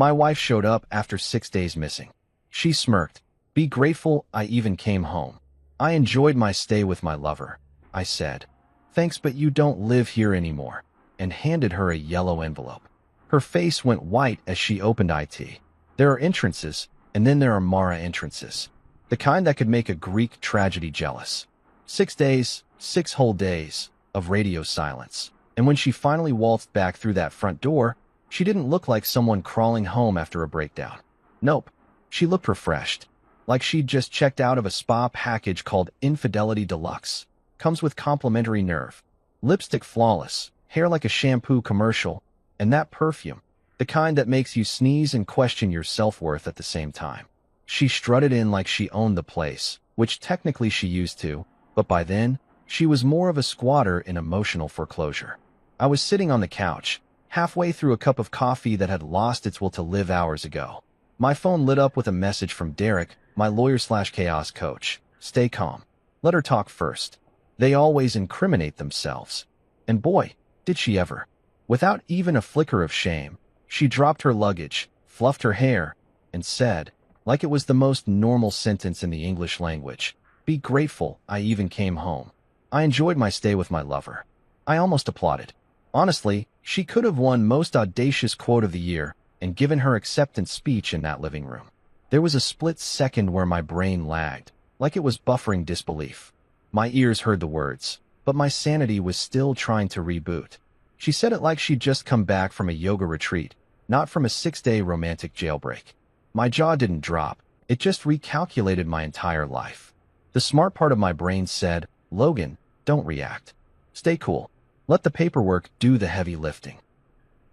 My wife showed up after 6 days missing. She smirked. Be grateful I even came home. I enjoyed my stay with my lover, I said. Thanks, but you don't live here anymore, and handed her a yellow envelope. Her face went white as she opened it. There are entrances, and then there are Mara entrances. The kind that could make a Greek tragedy jealous. 6 days, 6 whole days, of radio silence. And when she finally waltzed back through that front door, she didn't look like someone crawling home after a breakdown. Nope, she looked refreshed. Like she'd just checked out of a spa package called Infidelity Deluxe. Comes with complimentary nerve. Lipstick flawless, hair like a shampoo commercial, and that perfume. The kind that makes you sneeze and question your self-worth at the same time. She strutted in like she owned the place, which technically she used to, but by then, she was more of a squatter in emotional foreclosure. I was sitting on the couch, halfway through a cup of coffee that had lost its will to live hours ago. My phone lit up with a message from Derek, my lawyer/chaos coach. Stay calm. Let her talk first. They always incriminate themselves. And boy, did she ever. Without even a flicker of shame, she dropped her luggage, fluffed her hair, and said, like it was the most normal sentence in the English language, be grateful I even came home. I enjoyed my stay with my lover. I almost applauded. Honestly, she could have won most audacious quote of the year and given her acceptance speech in that living room. There was a split second where my brain lagged, like it was buffering disbelief. My ears heard the words, but my sanity was still trying to reboot. She said it like she'd just come back from a yoga retreat, not from a 6-day romantic jailbreak. My jaw didn't drop, it just recalculated my entire life. The smart part of my brain said, Logan, don't react. Stay cool. Let the paperwork do the heavy lifting.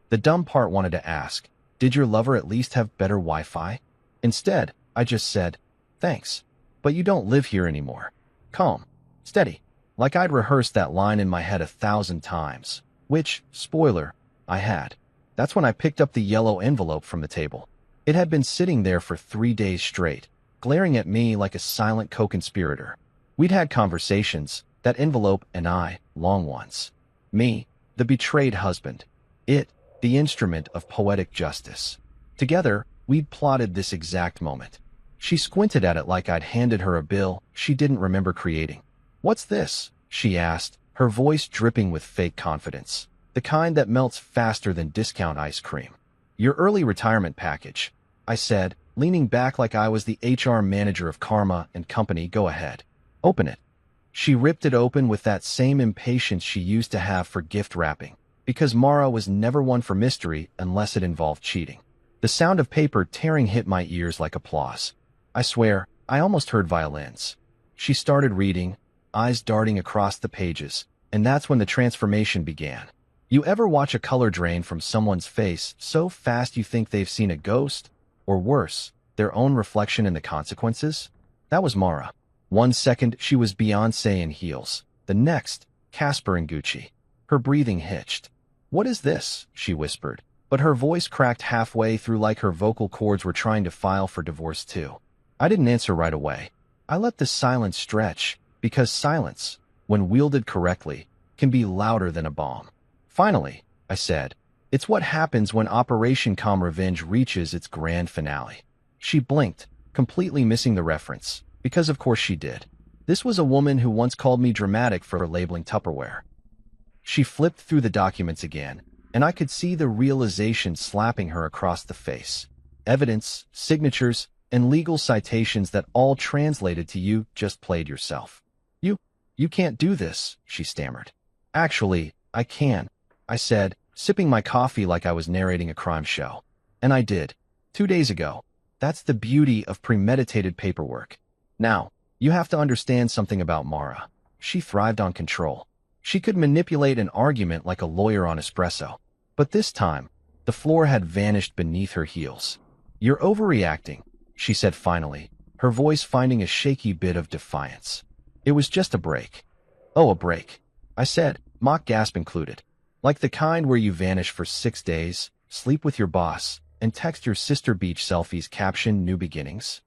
The dumb part wanted to ask, did your lover at least have better Wi-Fi? Instead, I just said, thanks, but you don't live here anymore. Calm. Steady. Like I'd rehearsed that line in my head 1,000 times, which, spoiler, I had. That's when I picked up the yellow envelope from the table. It had been sitting there for 3 days straight, glaring at me like a silent co-conspirator. We'd had conversations, that envelope and I, long ones. Me, the betrayed husband. It, the instrument of poetic justice. Together, we'd plotted this exact moment. She squinted at it like I'd handed her a bill she didn't remember creating. What's this? She asked, her voice dripping with fake confidence. The kind that melts faster than discount ice cream. Your early retirement package, I said, leaning back like I was the HR manager of Karma and Company. Go ahead. Open it. She ripped it open with that same impatience she used to have for gift wrapping, because Mara was never one for mystery unless it involved cheating. The sound of paper tearing hit my ears like applause. I swear, I almost heard violins. She started reading, eyes darting across the pages, and that's when the transformation began. You ever watch a color drain from someone's face so fast you think they've seen a ghost? Or worse, their own reflection in the consequences? That was Mara. 1 second, she was Beyoncé in heels. The next, Casper in Gucci. Her breathing hitched. What is this? She whispered, but her voice cracked halfway through like her vocal cords were trying to file for divorce too. I didn't answer right away. I let the silence stretch, because silence, when wielded correctly, can be louder than a bomb. Finally, I said, it's what happens when Operation Calm Revenge reaches its grand finale. She blinked, completely missing the reference, because of course she did. This was a woman who once called me dramatic for labeling Tupperware. She flipped through the documents again, and I could see the realization slapping her across the face. Evidence, signatures, and legal citations that all translated to you just played yourself. You can't do this, she stammered. Actually, I can, I said, sipping my coffee like I was narrating a crime show. And I did. 2 days ago. That's the beauty of premeditated paperwork. Now, you have to understand something about Mara. She thrived on control. She could manipulate an argument like a lawyer on espresso. But this time, the floor had vanished beneath her heels. You're overreacting, she said finally, her voice finding a shaky bit of defiance. It was just a break. Oh, a break, I said, mock gasp included. Like the kind where you vanish for 6 days, sleep with your boss, and text your sister beach selfies caption new beginnings.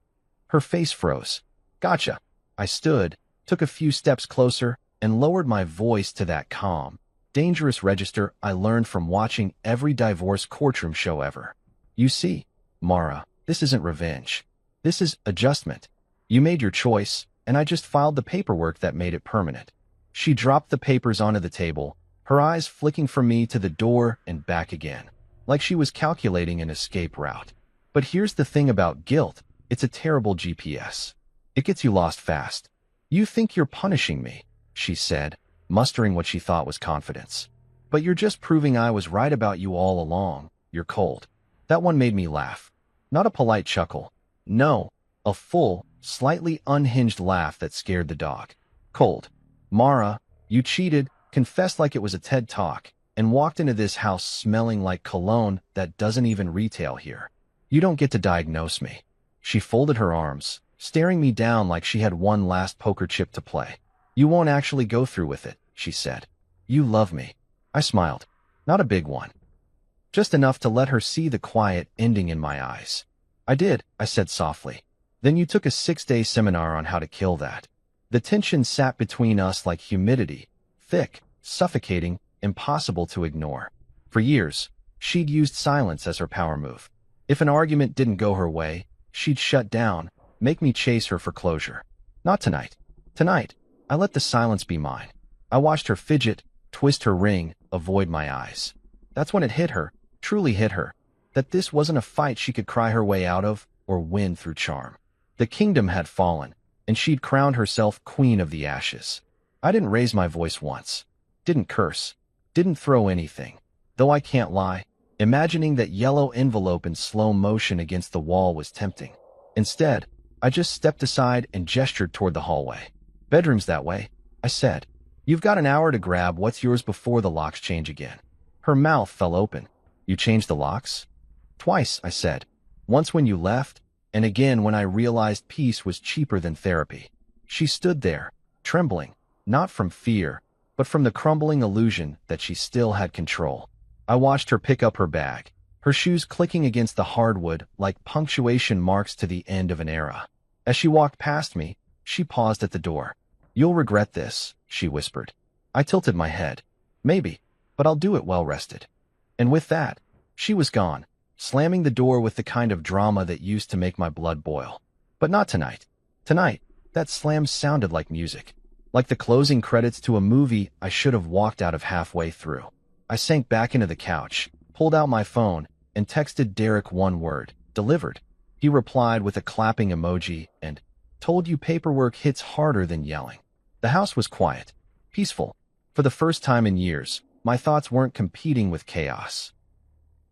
Her face froze. Gotcha. I stood, took a few steps closer, and lowered my voice to that calm, dangerous register I learned from watching every divorce courtroom show ever. You see, Mara, this isn't revenge. This is adjustment. You made your choice, and I just filed the paperwork that made it permanent. She dropped the papers onto the table, her eyes flicking from me to the door and back again, like she was calculating an escape route. But here's the thing about guilt. It's a terrible GPS. It gets you lost fast. You think you're punishing me, she said, mustering what she thought was confidence. But you're just proving I was right about you all along. You're cold. That one made me laugh. Not a polite chuckle. No, a full, slightly unhinged laugh that scared the dog. Cold. Mara, you cheated, confessed like it was a TED Talk, and walked into this house smelling like cologne that doesn't even retail here. You don't get to diagnose me. She folded her arms, staring me down like she had one last poker chip to play. You won't actually go through with it, she said. You love me. I smiled. Not a big one. Just enough to let her see the quiet ending in my eyes. I did, I said softly. Then you took a 6-day seminar on how to kill that. The tension sat between us like humidity, thick, suffocating, impossible to ignore. For years, she'd used silence as her power move. If an argument didn't go her way, she'd shut down, make me chase her for closure. Not tonight. Tonight, I let the silence be mine. I watched her fidget, twist her ring, avoid my eyes. That's when it hit her, truly hit her, that this wasn't a fight she could cry her way out of or win through charm. The kingdom had fallen, and she'd crowned herself queen of the ashes. I didn't raise my voice once, didn't curse, didn't throw anything. Though I can't lie, imagining that yellow envelope in slow motion against the wall was tempting. Instead, I just stepped aside and gestured toward the hallway. Bedroom's that way, I said. You've got an hour to grab what's yours before the locks change again. Her mouth fell open. You changed the locks? Twice, I said. Once when you left, and again when I realized peace was cheaper than therapy. She stood there, trembling, not from fear, but from the crumbling illusion that she still had control. I watched her pick up her bag, her shoes clicking against the hardwood like punctuation marks to the end of an era. As she walked past me, she paused at the door. You'll regret this, she whispered. I tilted my head. Maybe, but I'll do it well rested. And with that, she was gone, slamming the door with the kind of drama that used to make my blood boil. But not tonight. Tonight, that slam sounded like music. Like the closing credits to a movie I should have walked out of halfway through. I sank back into the couch, pulled out my phone, and texted Derek one word, delivered. He replied with a clapping emoji and, told you paperwork hits harder than yelling. The house was quiet, peaceful. For the first time in years, my thoughts weren't competing with chaos.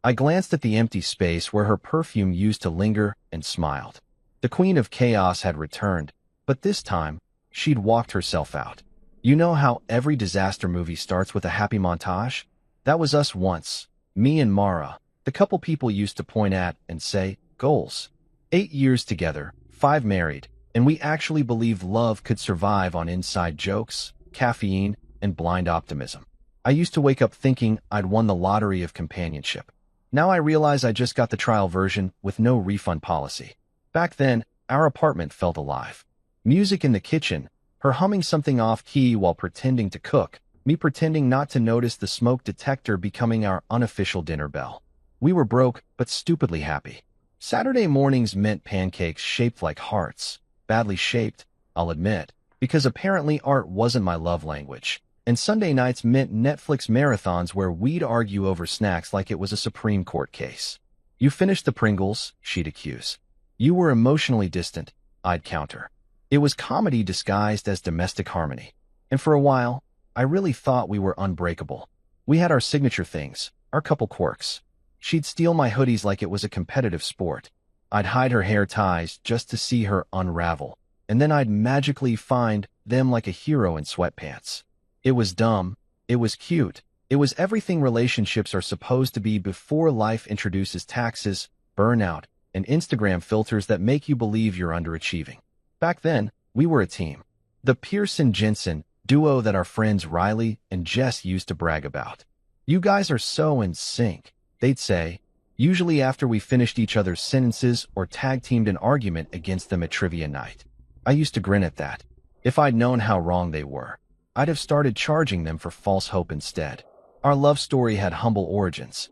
I glanced at the empty space where her perfume used to linger and smiled. The queen of chaos had returned, but this time, she'd walked herself out. You know how every disaster movie starts with a happy montage? That was us once, me and Mara, the couple people used to point at and say, goals. 8 years together, 5 married, and we actually believed love could survive on inside jokes, caffeine, and blind optimism. I used to wake up thinking I'd won the lottery of companionship. Now I realize I just got the trial version with no refund policy. Back then, our apartment felt alive. Music in the kitchen, her humming something off-key while pretending to cook, me pretending not to notice the smoke detector becoming our unofficial dinner bell. We were broke, but stupidly happy. Saturday mornings meant pancakes shaped like hearts. Badly shaped, I'll admit, because apparently art wasn't my love language. And Sunday nights meant Netflix marathons where we'd argue over snacks like it was a Supreme Court case. You finished the Pringles, she'd accuse. You were emotionally distant, I'd counter. It was comedy disguised as domestic harmony. And for a while, I really thought we were unbreakable. We had our signature things, our couple quirks. She'd steal my hoodies like it was a competitive sport. I'd hide her hair ties just to see her unravel, and then I'd magically find them like a hero in sweatpants. It was dumb, it was cute, it was everything relationships are supposed to be before life introduces taxes, burnout, and Instagram filters that make you believe you're underachieving. Back then, we were a team. The Pearson-Jensen duo that our friends Riley and Jess used to brag about. You guys are so in sync, they'd say, usually after we finished each other's sentences or tag-teamed an argument against them at trivia night. I used to grin at that. If I'd known how wrong they were, I'd have started charging them for false hope instead. Our love story had humble origins.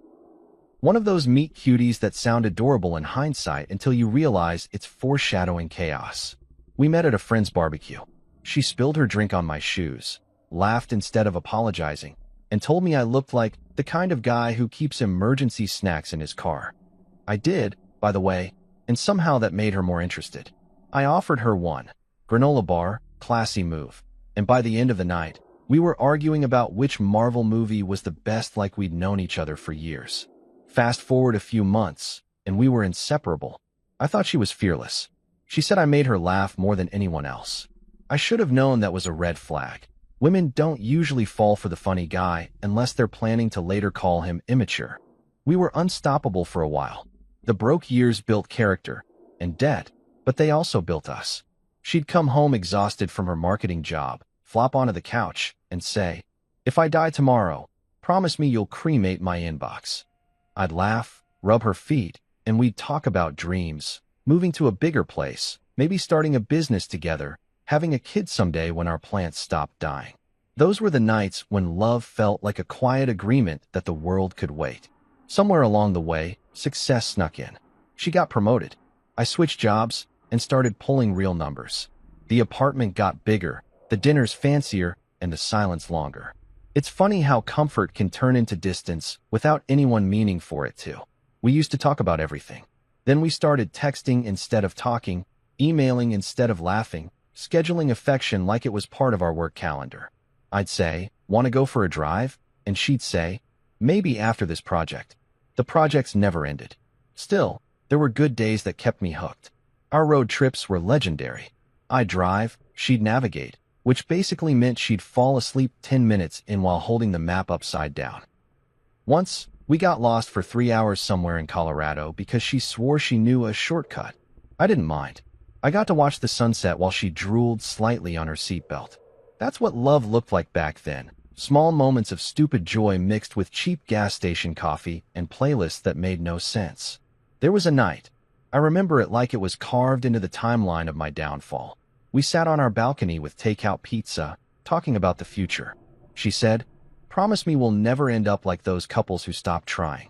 One of those meet cuties that sound adorable in hindsight until you realize it's foreshadowing chaos. We met at a friend's barbecue. She spilled her drink on my shoes, laughed instead of apologizing, and told me I looked like the kind of guy who keeps emergency snacks in his car. I did, by the way, and somehow that made her more interested. I offered her one. Granola bar, classy move. And by the end of the night, we were arguing about which Marvel movie was the best, like we'd known each other for years. Fast forward a few months, and we were inseparable. I thought she was fearless. She said I made her laugh more than anyone else. I should have known that was a red flag. Women don't usually fall for the funny guy unless they're planning to later call him immature. We were unstoppable for a while. The broke years built character and debt, but they also built us. She'd come home exhausted from her marketing job, flop onto the couch, and say, "If I die tomorrow, promise me you'll cremate my inbox." I'd laugh, rub her feet, and we'd talk about dreams, moving to a bigger place, maybe starting a business together, having a kid someday when our plants stopped dying. Those were the nights when love felt like a quiet agreement that the world could wait. Somewhere along the way, success snuck in. She got promoted. I switched jobs and started pulling real numbers. The apartment got bigger, the dinners fancier, and the silence longer. It's funny how comfort can turn into distance without anyone meaning for it to. We used to talk about everything. Then we started texting instead of talking, emailing instead of laughing, scheduling affection like it was part of our work calendar. I'd say, "Want to go for a drive?" And she'd say, "Maybe after this project." The projects never ended. Still, there were good days that kept me hooked. Our road trips were legendary. I'd drive, she'd navigate, which basically meant she'd fall asleep 10 minutes in while holding the map upside down. Once, we got lost for 3 hours somewhere in Colorado because she swore she knew a shortcut. I didn't mind. I got to watch the sunset while she drooled slightly on her seatbelt. That's what love looked like back then. Small moments of stupid joy mixed with cheap gas station coffee and playlists that made no sense. There was a night. I remember it like it was carved into the timeline of my downfall. We sat on our balcony with takeout pizza, talking about the future. She said, "Promise me we'll never end up like those couples who stopped trying."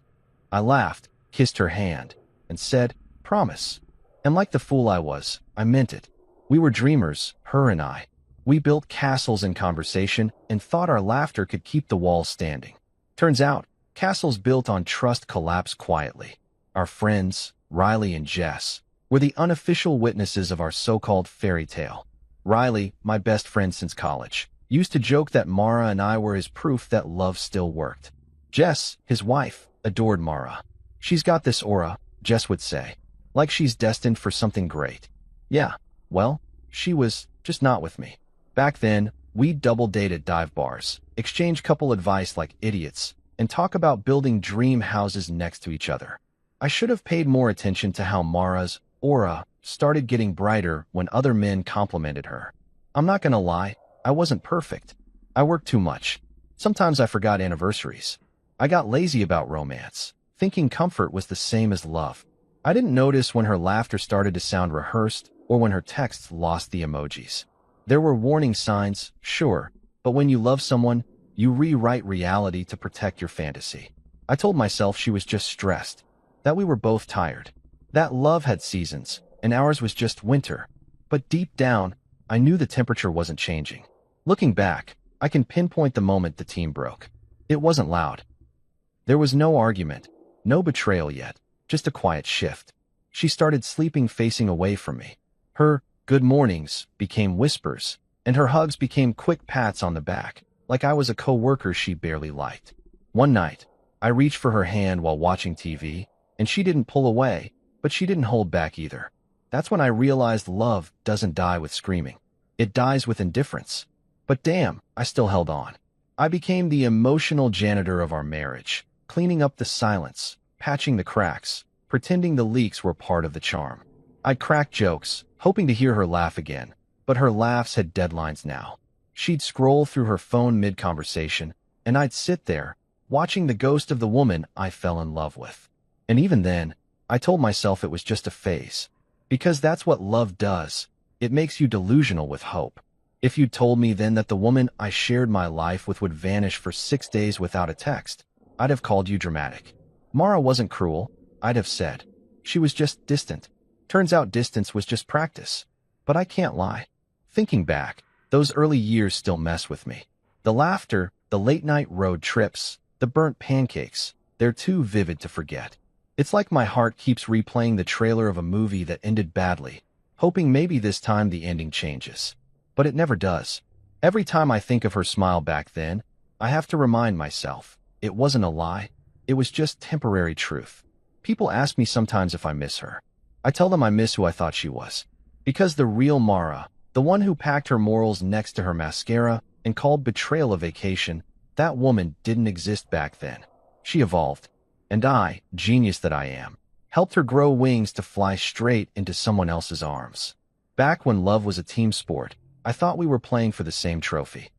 I laughed, kissed her hand, and said, "Promise." And like the fool I was, I meant it. We were dreamers, her and I. We built castles in conversation and thought our laughter could keep the walls standing. Turns out, castles built on trust collapse quietly. Our friends, Riley and Jess, were the unofficial witnesses of our so-called fairy tale. Riley, my best friend since college, used to joke that Mara and I were his proof that love still worked. Jess, his wife, adored Mara. "She's got this aura," Jess would say, "like she's destined for something great." Yeah, well, she was just not with me. Back then, we'd double date at dive bars, exchange couple advice like idiots, and talk about building dream houses next to each other. I should have paid more attention to how Mara's aura started getting brighter when other men complimented her. I'm not gonna lie, I wasn't perfect. I worked too much. Sometimes I forgot anniversaries. I got lazy about romance, thinking comfort was the same as love. I didn't notice when her laughter started to sound rehearsed or when her texts lost the emojis. There were warning signs, sure, but when you love someone, you rewrite reality to protect your fantasy. I told myself she was just stressed, that we were both tired, that love had seasons, and ours was just winter. But deep down, I knew the temperature wasn't changing. Looking back, I can pinpoint the moment the team broke. It wasn't loud. There was no argument, no betrayal yet, just a quiet shift. She started sleeping facing away from me. Her good mornings became whispers, and her hugs became quick pats on the back, like I was a co-worker she barely liked. One night, I reached for her hand while watching TV, and she didn't pull away, but she didn't hold back either. That's when I realized love doesn't die with screaming. It dies with indifference. But damn, I still held on. I became the emotional janitor of our marriage, cleaning up the silence, patching the cracks, pretending the leaks were part of the charm. I'd crack jokes, hoping to hear her laugh again, but her laughs had deadlines now. She'd scroll through her phone mid-conversation, and I'd sit there, watching the ghost of the woman I fell in love with. And even then, I told myself it was just a phase. Because that's what love does. It makes you delusional with hope. If you'd told me then that the woman I shared my life with would vanish for 6 days without a text, I'd have called you dramatic. Mara wasn't cruel, I'd have said. She was just distant. Turns out distance was just practice. But I can't lie. Thinking back, those early years still mess with me. The laughter, the late-night road trips, the burnt pancakes, they're too vivid to forget. It's like my heart keeps replaying the trailer of a movie that ended badly, hoping maybe this time the ending changes. But it never does. Every time I think of her smile back then, I have to remind myself, it wasn't a lie. It was just temporary truth. People ask me sometimes if I miss her. I tell them I miss who I thought she was. Because the real Mara, the one who packed her morals next to her mascara and called betrayal a vacation, that woman didn't exist back then. She evolved. And I, genius that I am, helped her grow wings to fly straight into someone else's arms. Back when love was a team sport, I thought we were playing for the same trophy.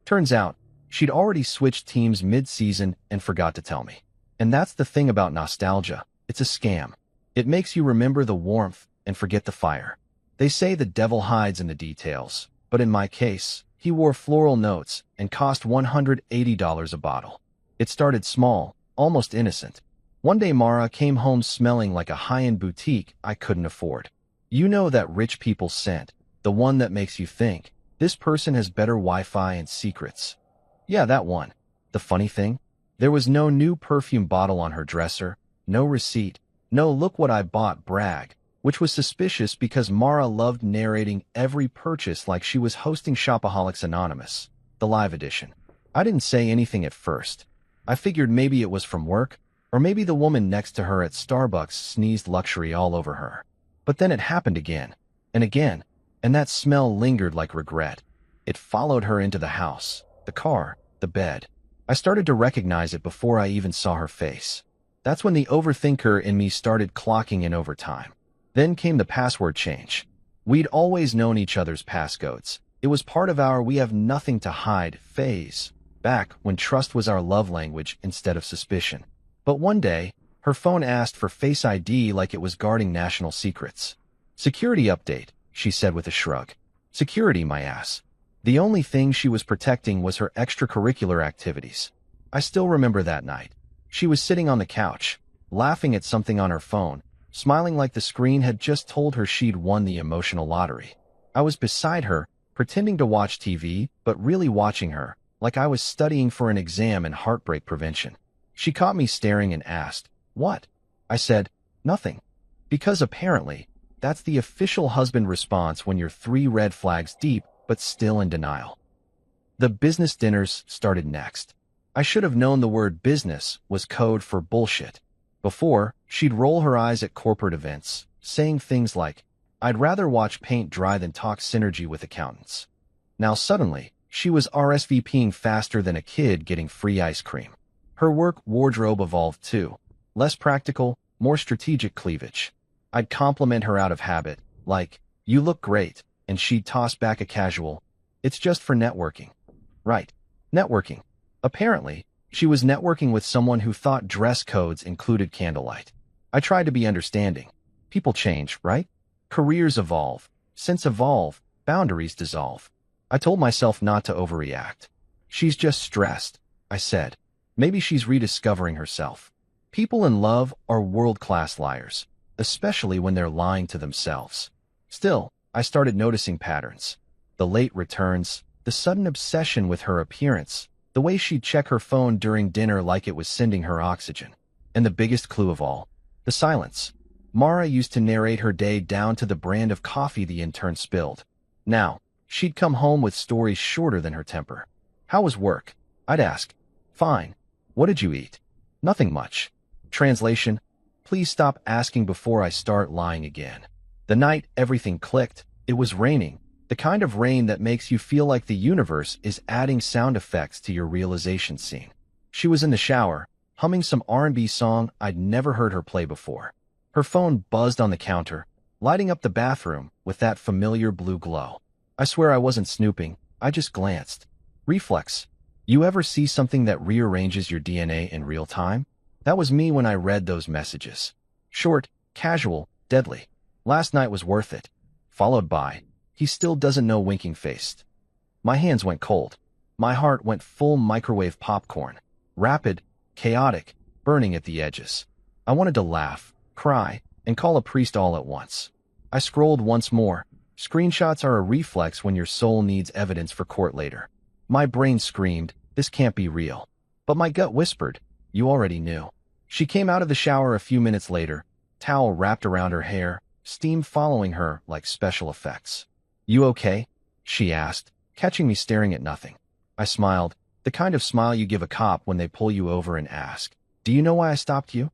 Turns out, she'd already switched teams mid-season and forgot to tell me. And that's the thing about nostalgia. It's a scam. It makes you remember the warmth and forget the fire. They say the devil hides in the details, but in my case, he wore floral notes and cost $180 a bottle. It started small, almost innocent. One day Mara came home smelling like a high-end boutique I couldn't afford. You know that rich people's scent, the one that makes you think, this person has better Wi-Fi and secrets. Yeah, that one. The funny thing? There was no new perfume bottle on her dresser, no receipt, no look what I bought brag, which was suspicious because Mara loved narrating every purchase like she was hosting Shopaholics Anonymous, the live edition. I didn't say anything at first. I figured maybe it was from work, or maybe the woman next to her at Starbucks sneezed luxury all over her. But then it happened again, and that smell lingered like regret. It followed her into the house, the car, the bed. I started to recognize it before I even saw her face. That's when the overthinker in me started clocking in over time. Then came the password change. We'd always known each other's passcodes. It was part of our we have nothing to hide phase, back when trust was our love language instead of suspicion. But one day, her phone asked for Face ID like it was guarding national secrets. Security update, she said with a shrug. Security, my ass. The only thing she was protecting was her extracurricular activities. I still remember that night. She was sitting on the couch, laughing at something on her phone, smiling like the screen had just told her she'd won the emotional lottery. I was beside her, pretending to watch TV, but really watching her, like I was studying for an exam in heartbreak prevention. She caught me staring and asked, "What?" I said, "Nothing." Because apparently, that's the official husband response when you're 3 red flags deep, but still in denial. The business dinners started next. I should have known the word business was code for bullshit. Before, she'd roll her eyes at corporate events, saying things like, "I'd rather watch paint dry than talk synergy with accountants." Now suddenly, she was RSVPing faster than a kid getting free ice cream. Her work wardrobe evolved too. Less practical, more strategic cleavage. I'd compliment her out of habit, like, "You look great," and she'd toss back a casual, "It's just for networking." Right. Networking. Apparently, she was networking with someone who thought dress codes included candlelight. I tried to be understanding. People change, right? Careers evolve. Scents evolve. Boundaries dissolve. I told myself not to overreact. She's just stressed, I said. Maybe she's rediscovering herself. People in love are world-class liars, especially when they're lying to themselves. Still, I started noticing patterns. The late returns, the sudden obsession with her appearance, the way she'd check her phone during dinner like it was sending her oxygen. And the biggest clue of all, the silence. Mara used to narrate her day down to the brand of coffee the intern spilled. Now, she'd come home with stories shorter than her temper. "How was work?" I'd ask. "Fine. What did you eat?" "Nothing much." Translation: please stop asking before I start lying again. The night everything clicked, it was raining. The kind of rain that makes you feel like the universe is adding sound effects to your realization scene. She was in the shower, humming some R&B song I'd never heard her play before. Her phone buzzed on the counter, lighting up the bathroom with that familiar blue glow. I swear I wasn't snooping, I just glanced. Reflex. You ever see something that rearranges your DNA in real time? That was me when I read those messages. Short, casual, deadly. "Last night was worth it." Followed by, "He still doesn't know winking-faced." My hands went cold. My heart went full microwave popcorn. Rapid, chaotic, burning at the edges. I wanted to laugh, cry, and call a priest all at once. I scrolled once more. Screenshots are a reflex when your soul needs evidence for court later. My brain screamed, this can't be real. But my gut whispered, you already knew. She came out of the shower a few minutes later, towel wrapped around her hair, steam following her like special effects. You okay? She asked, catching me staring at nothing. I smiled, the kind of smile you give a cop when they pull you over and ask, do you know why I stopped you?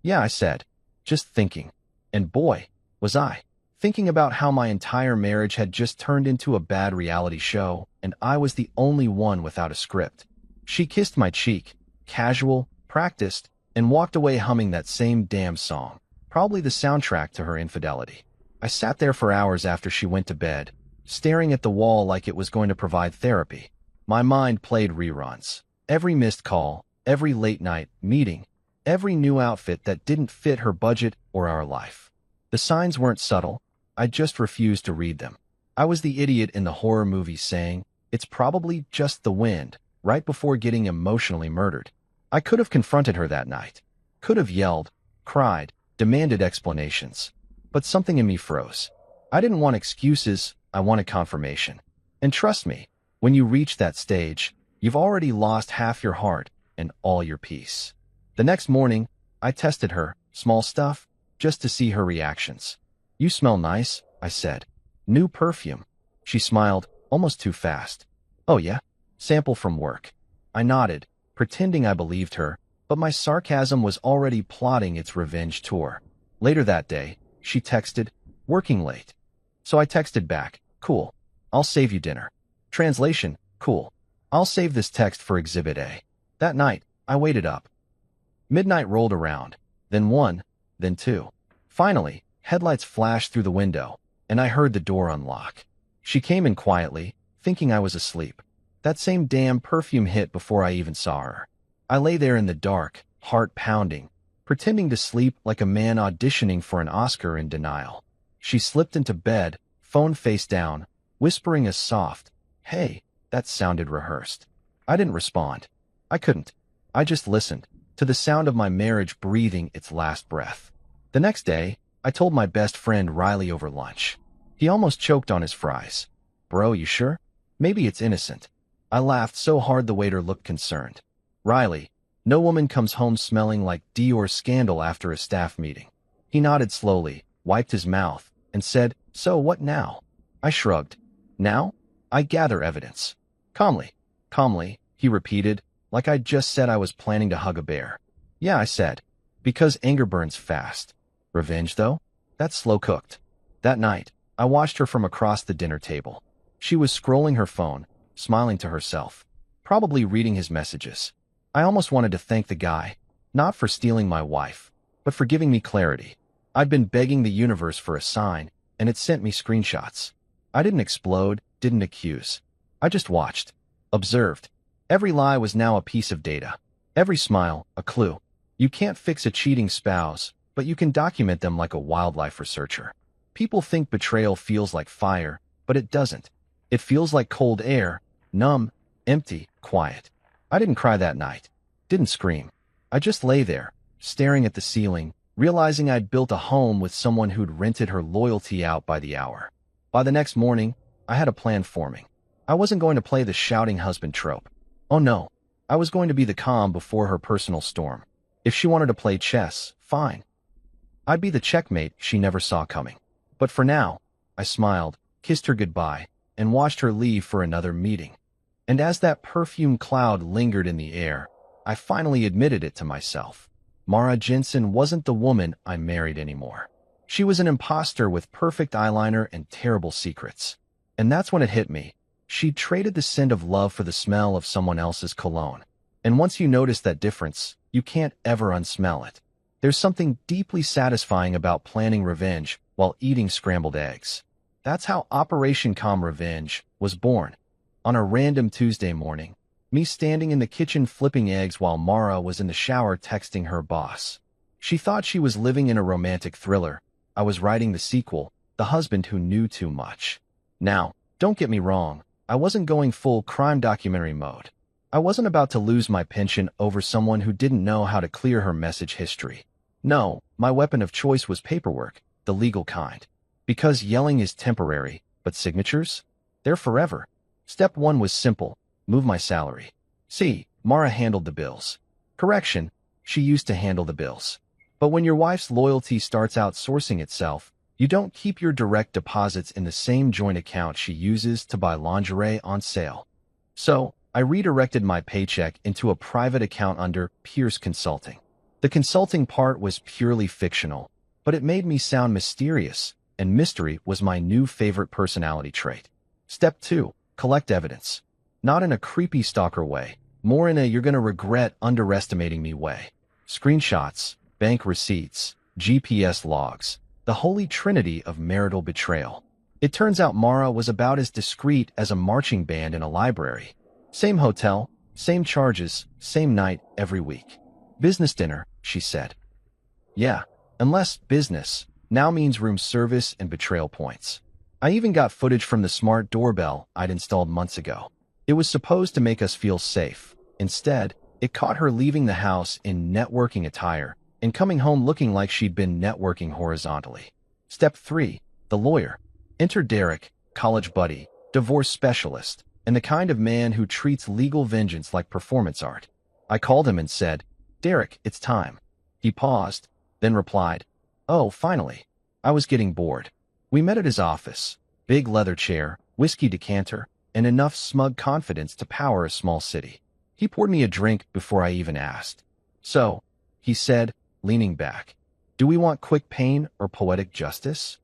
Yeah, I said, just thinking. And boy, was I. Thinking about how my entire marriage had just turned into a bad reality show, and I was the only one without a script. She kissed my cheek, casual, practiced, and walked away humming that same damn song, probably the soundtrack to her infidelity. I sat there for hours after she went to bed, staring at the wall like it was going to provide therapy. My mind played reruns. Every missed call, every late-night meeting, every new outfit that didn't fit her budget or our life. The signs weren't subtle. I just refused to read them. I was the idiot in the horror movie saying, it's probably just the wind, right before getting emotionally murdered. I could have confronted her that night. Could have yelled, cried, demanded explanations. But something in me froze. I didn't want excuses, I wanted confirmation. And trust me, when you reach that stage, you've already lost half your heart and all your peace. The next morning, I tested her, small stuff, just to see her reactions. You smell nice, I said. New perfume. She smiled, almost too fast. Oh yeah? Sample from work. I nodded, pretending I believed her, but my sarcasm was already plotting its revenge tour. Later that day, she texted, working late. So I texted back, cool. I'll save you dinner. Translation, cool. I'll save this text for Exhibit A. That night, I waited up. Midnight rolled around, then 1, then 2. Finally, headlights flashed through the window, and I heard the door unlock. She came in quietly, thinking I was asleep. That same damn perfume hit before I even saw her. I lay there in the dark, heart pounding, pretending to sleep like a man auditioning for an Oscar in denial. She slipped into bed, phone face down, whispering a soft, hey, that sounded rehearsed. I didn't respond. I couldn't. I just listened, to the sound of my marriage breathing its last breath. The next day, I told my best friend Riley over lunch. He almost choked on his fries. Bro, you sure? Maybe it's innocent. I laughed so hard the waiter looked concerned. Riley, no woman comes home smelling like Dior scandal after a staff meeting. He nodded slowly, wiped his mouth, and said, so what now? I shrugged. Now? I gather evidence. Calmly, he repeated, like I'd just said I was planning to hug a bear. Yeah, I said, because anger burns fast. Revenge, though? That's slow-cooked. That night, I watched her from across the dinner table. She was scrolling her phone, smiling to herself, probably reading his messages. I almost wanted to thank the guy, not for stealing my wife, but for giving me clarity. I'd been begging the universe for a sign, and it sent me screenshots. I didn't explode, didn't accuse. I just watched, observed. Every lie was now a piece of data. Every smile, a clue. You can't fix a cheating spouse, but you can document them like a wildlife researcher. People think betrayal feels like fire, but it doesn't. It feels like cold air, numb, empty, quiet. I didn't cry that night. Didn't scream. I just lay there, staring at the ceiling, realizing I'd built a home with someone who'd rented her loyalty out by the hour. By the next morning, I had a plan forming. I wasn't going to play the shouting husband trope. Oh no, I was going to be the calm before her personal storm. If she wanted to play chess, fine. I'd be the checkmate she never saw coming. But for now, I smiled, kissed her goodbye, and watched her leave for another meeting. And as that perfume cloud lingered in the air, I finally admitted it to myself. Mara Jensen wasn't the woman I married anymore. She was an imposter with perfect eyeliner and terrible secrets. And that's when it hit me. She'd traded the scent of love for the smell of someone else's cologne. And once you notice that difference, you can't ever unsmell it. There's something deeply satisfying about planning revenge while eating scrambled eggs. That's how Operation Calm Revenge was born. On a random Tuesday morning, me standing in the kitchen flipping eggs while Mara was in the shower texting her boss. She thought she was living in a romantic thriller. I was writing the sequel, The Husband Who Knew Too Much. Now, don't get me wrong, I wasn't going full crime documentary mode. I wasn't about to lose my pension over someone who didn't know how to clear her message history. No, my weapon of choice was paperwork, the legal kind. Because yelling is temporary, but signatures? They're forever. Step 1 was simple: move my salary. See, Mara handled the bills. Correction, she used to handle the bills. But when your wife's loyalty starts outsourcing itself, you don't keep your direct deposits in the same joint account she uses to buy lingerie on sale. So, I redirected my paycheck into a private account under Pierce Consulting. The consulting part was purely fictional, but it made me sound mysterious, and mystery was my new favorite personality trait. Step 2, collect evidence. Not in a creepy stalker way, more in a you're gonna regret underestimating me way. Screenshots, bank receipts, GPS logs, the holy trinity of marital betrayal. It turns out Mara was about as discreet as a marching band in a library. Same hotel, same charges, same night every week. Business dinner, she said. Yeah, unless business now means room service and betrayal points. I even got footage from the smart doorbell I'd installed months ago. It was supposed to make us feel safe. Instead, it caught her leaving the house in networking attire and coming home looking like she'd been networking horizontally. Step 3, the lawyer. Enter Derek, college buddy, divorce specialist, and the kind of man who treats legal vengeance like performance art. I called him and said, "Derek, it's time." He paused, then replied, "Oh, finally." I was getting bored. We met at his office. Big leather chair, whiskey decanter, and enough smug confidence to power a small city. He poured me a drink before I even asked. "So," he said, leaning back, "do we want quick pain or poetic justice?"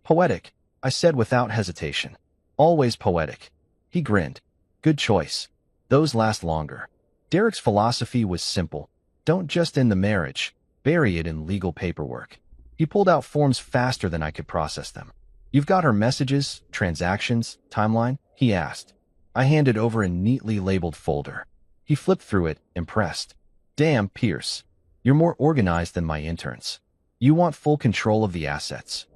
"Poetic," I said without hesitation. "Always poetic." He grinned. "Good choice. Those last longer." Derek's philosophy was simple. Don't just end the marriage, bury it in legal paperwork. He pulled out forms faster than I could process them. "You've got her messages, transactions, timeline?" he asked. I handed over a neatly labeled folder. He flipped through it, impressed. "Damn, Pierce. You're more organized than my interns. You want full control of the assets."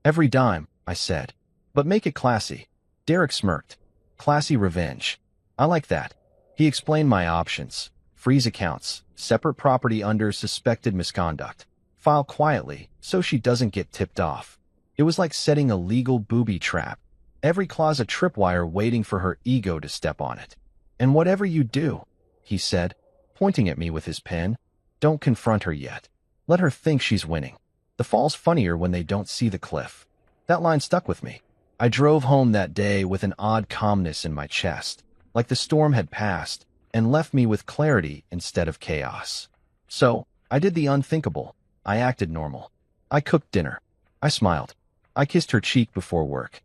"Every dime," I said. "But make it classy." Derek smirked. "Classy revenge. I like that." He explained my options. Freeze accounts, separate property under suspected misconduct. File quietly, so she doesn't get tipped off. It was like setting a legal booby trap. Every clause a tripwire waiting for her ego to step on it. "And whatever you do," he said, pointing at me with his pen, "don't confront her yet. Let her think she's winning. The fall's funnier when they don't see the cliff." That line stuck with me. I drove home that day with an odd calmness in my chest, like the storm had passed and left me with clarity instead of chaos. So, I did the unthinkable. I acted normal. I cooked dinner. I smiled. I kissed her cheek before work.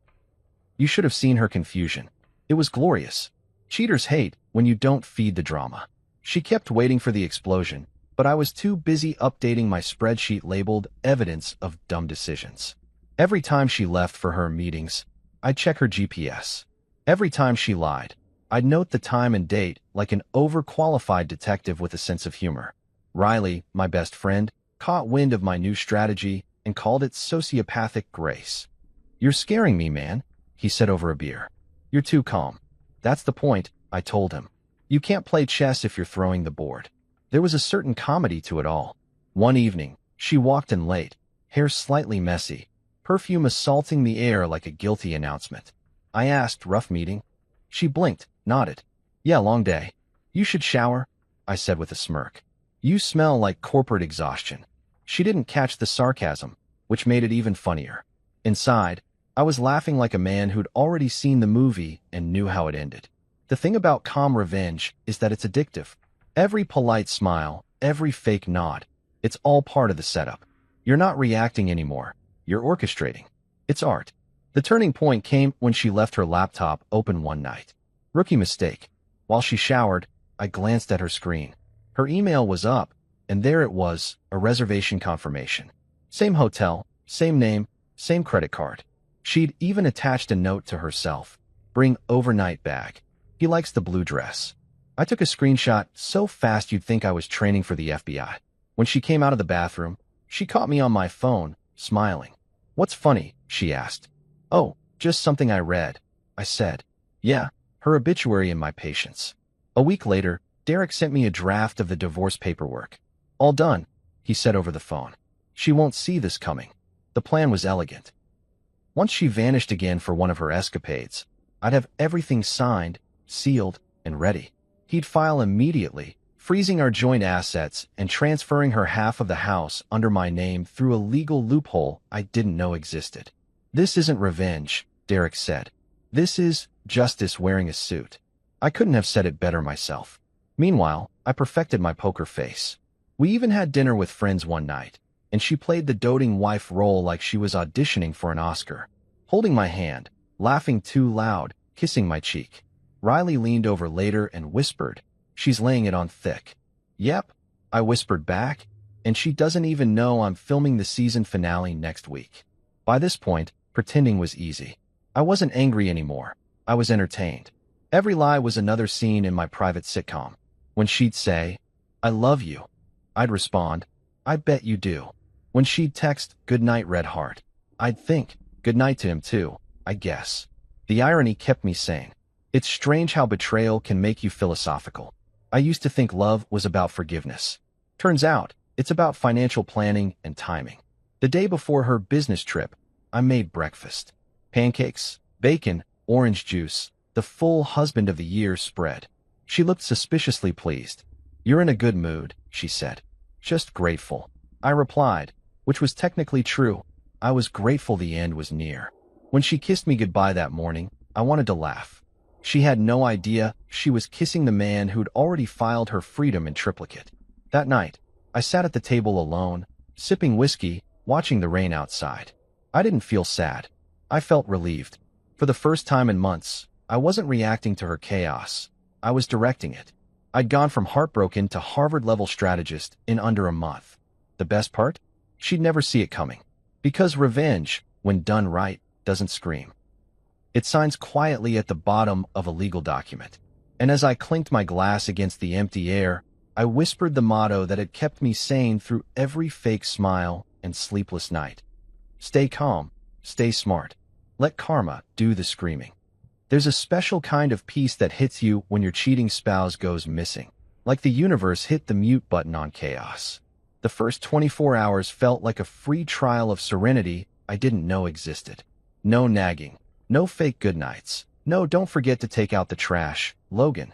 You should have seen her confusion. It was glorious. Cheaters hate when you don't feed the drama. She kept waiting for the explosion, but I was too busy updating my spreadsheet labeled evidence of dumb decisions. Every time she left for her meetings, I'd check her GPS. Every time she lied, I'd note the time and date like an overqualified detective with a sense of humor. Riley, my best friend, caught wind of my new strategy and called it sociopathic grace. "You're scaring me, man," he said over a beer. "You're too calm." "That's the point," I told him. "You can't play chess if you're throwing the board." There was a certain comedy to it all. One evening, she walked in late, hair slightly messy, perfume assaulting the air like a guilty announcement. I asked, "Rough meeting?" She blinked, nodded. "Yeah, long day." "You should shower," I said with a smirk. "You smell like corporate exhaustion." She didn't catch the sarcasm, which made it even funnier. Inside, I was laughing like a man who'd already seen the movie and knew how it ended. The thing about calm revenge is that it's addictive. Every polite smile, every fake nod, it's all part of the setup. You're not reacting anymore. You're orchestrating. It's art. The turning point came when she left her laptop open one night. Rookie mistake. While she showered, I glanced at her screen. Her email was up, and there it was, a reservation confirmation. Same hotel, same name, same credit card. She'd even attached a note to herself. "Bring overnight bag. He likes the blue dress." I took a screenshot so fast you'd think I was training for the FBI. When she came out of the bathroom, she caught me on my phone, smiling. "What's funny?" she asked. "Oh, just something I read," I said. Yeah, her obituary and my patience. A week later, Derek sent me a draft of the divorce paperwork. All done, he said over the phone. She won't see this coming. The plan was elegant. Once she vanished again for one of her escapades, I'd have everything signed, sealed, and ready. He'd file immediately, freezing our joint assets and transferring her half of the house under my name through a legal loophole I didn't know existed. This isn't revenge, Derek said. This is justice wearing a suit. I couldn't have said it better myself. Meanwhile, I perfected my poker face. We even had dinner with friends one night, and she played the doting wife role like she was auditioning for an Oscar. Holding my hand, laughing too loud, kissing my cheek. Riley leaned over later and whispered, "She's laying it on thick." "Yep," I whispered back, "and she doesn't even know I'm filming the season finale next week." By this point, pretending was easy. I wasn't angry anymore. I was entertained. Every lie was another scene in my private sitcom. When she'd say, "I love you," I'd respond, "I bet you do." When she'd text, "Good night, Red Heart," I'd think, "Good night to him too, I guess." The irony kept me sane. It's strange how betrayal can make you philosophical. I used to think love was about forgiveness. Turns out, it's about financial planning and timing. The day before her business trip, I made breakfast. Pancakes, bacon, orange juice, the full husband of the year spread. She looked suspiciously pleased. "You're in a good mood," she said. "Just grateful," I replied, which was technically true. I was grateful the end was near. When she kissed me goodbye that morning, I wanted to laugh. She had no idea she was kissing the man who'd already filed her freedom in triplicate. That night, I sat at the table alone, sipping whiskey, watching the rain outside. I didn't feel sad. I felt relieved. For the first time in months, I wasn't reacting to her chaos. I was directing it. I'd gone from heartbroken to Harvard-level strategist in under a month. The best part? She'd never see it coming. Because revenge, when done right, doesn't scream. It signs quietly at the bottom of a legal document. And as I clinked my glass against the empty air, I whispered the motto that had kept me sane through every fake smile and sleepless night. Stay calm, stay smart. Let karma do the screaming. There's a special kind of peace that hits you when your cheating spouse goes missing. Like the universe hit the mute button on chaos. The first 24 hours felt like a free trial of serenity I didn't know existed. No nagging. No fake goodnights. No, don't forget to take out the trash, Logan.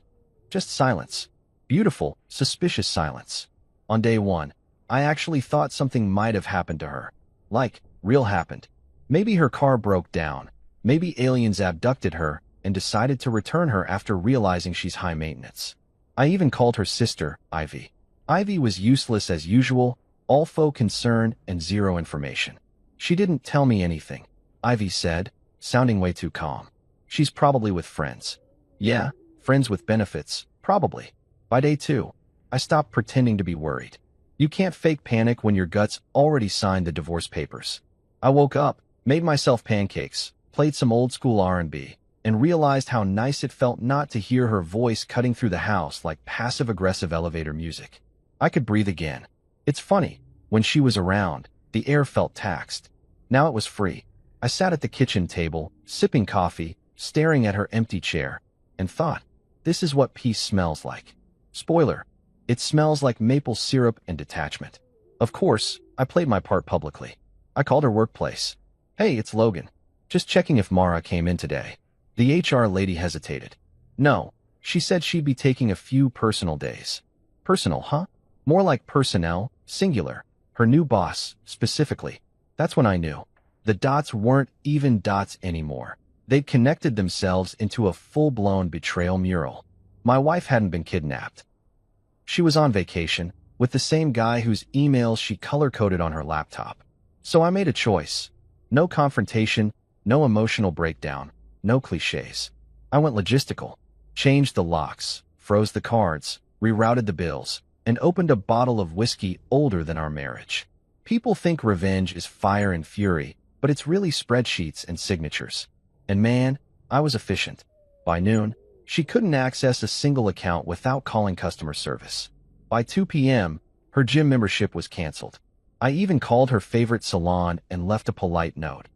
Just silence. Beautiful, suspicious silence. On day one, I actually thought something might have happened to her. Like, real happened. Maybe her car broke down. Maybe aliens abducted her and decided to return her after realizing she's high maintenance. I even called her sister, Ivy. Ivy was useless as usual, all faux concern and zero information. She didn't tell me anything, Ivy said, sounding way too calm. She's probably with friends. Yeah, friends with benefits, probably. By day two, I stopped pretending to be worried. You can't fake panic when your gut's already signed the divorce papers. I woke up, made myself pancakes, played some old school R&B, and realized how nice it felt not to hear her voice cutting through the house like passive-aggressive elevator music. I could breathe again. It's funny, when she was around, the air felt taxed. Now it was free. I sat at the kitchen table, sipping coffee, staring at her empty chair, and thought, this is what peace smells like. Spoiler, it smells like maple syrup and detachment. Of course, I played my part publicly. I called her workplace. "Hey, it's Logan. Just checking if Mara came in today." The HR lady hesitated. "No, she said she'd be taking a few personal days." Personal, huh? More like personnel, singular. Her new boss, specifically. That's when I knew. The dots weren't even dots anymore. They'd connected themselves into a full-blown betrayal mural. My wife hadn't been kidnapped. She was on vacation, with the same guy whose emails she color-coded on her laptop. So I made a choice. No confrontation, no emotional breakdown, no cliches. I went logistical. Changed the locks, froze the cards, rerouted the bills, and opened a bottle of whiskey older than our marriage. People think revenge is fire and fury, but it's really spreadsheets and signatures. And man, I was efficient. By noon, she couldn't access a single account without calling customer service. By 2 p.m., her gym membership was canceled. I even called her favorite salon and left a polite note.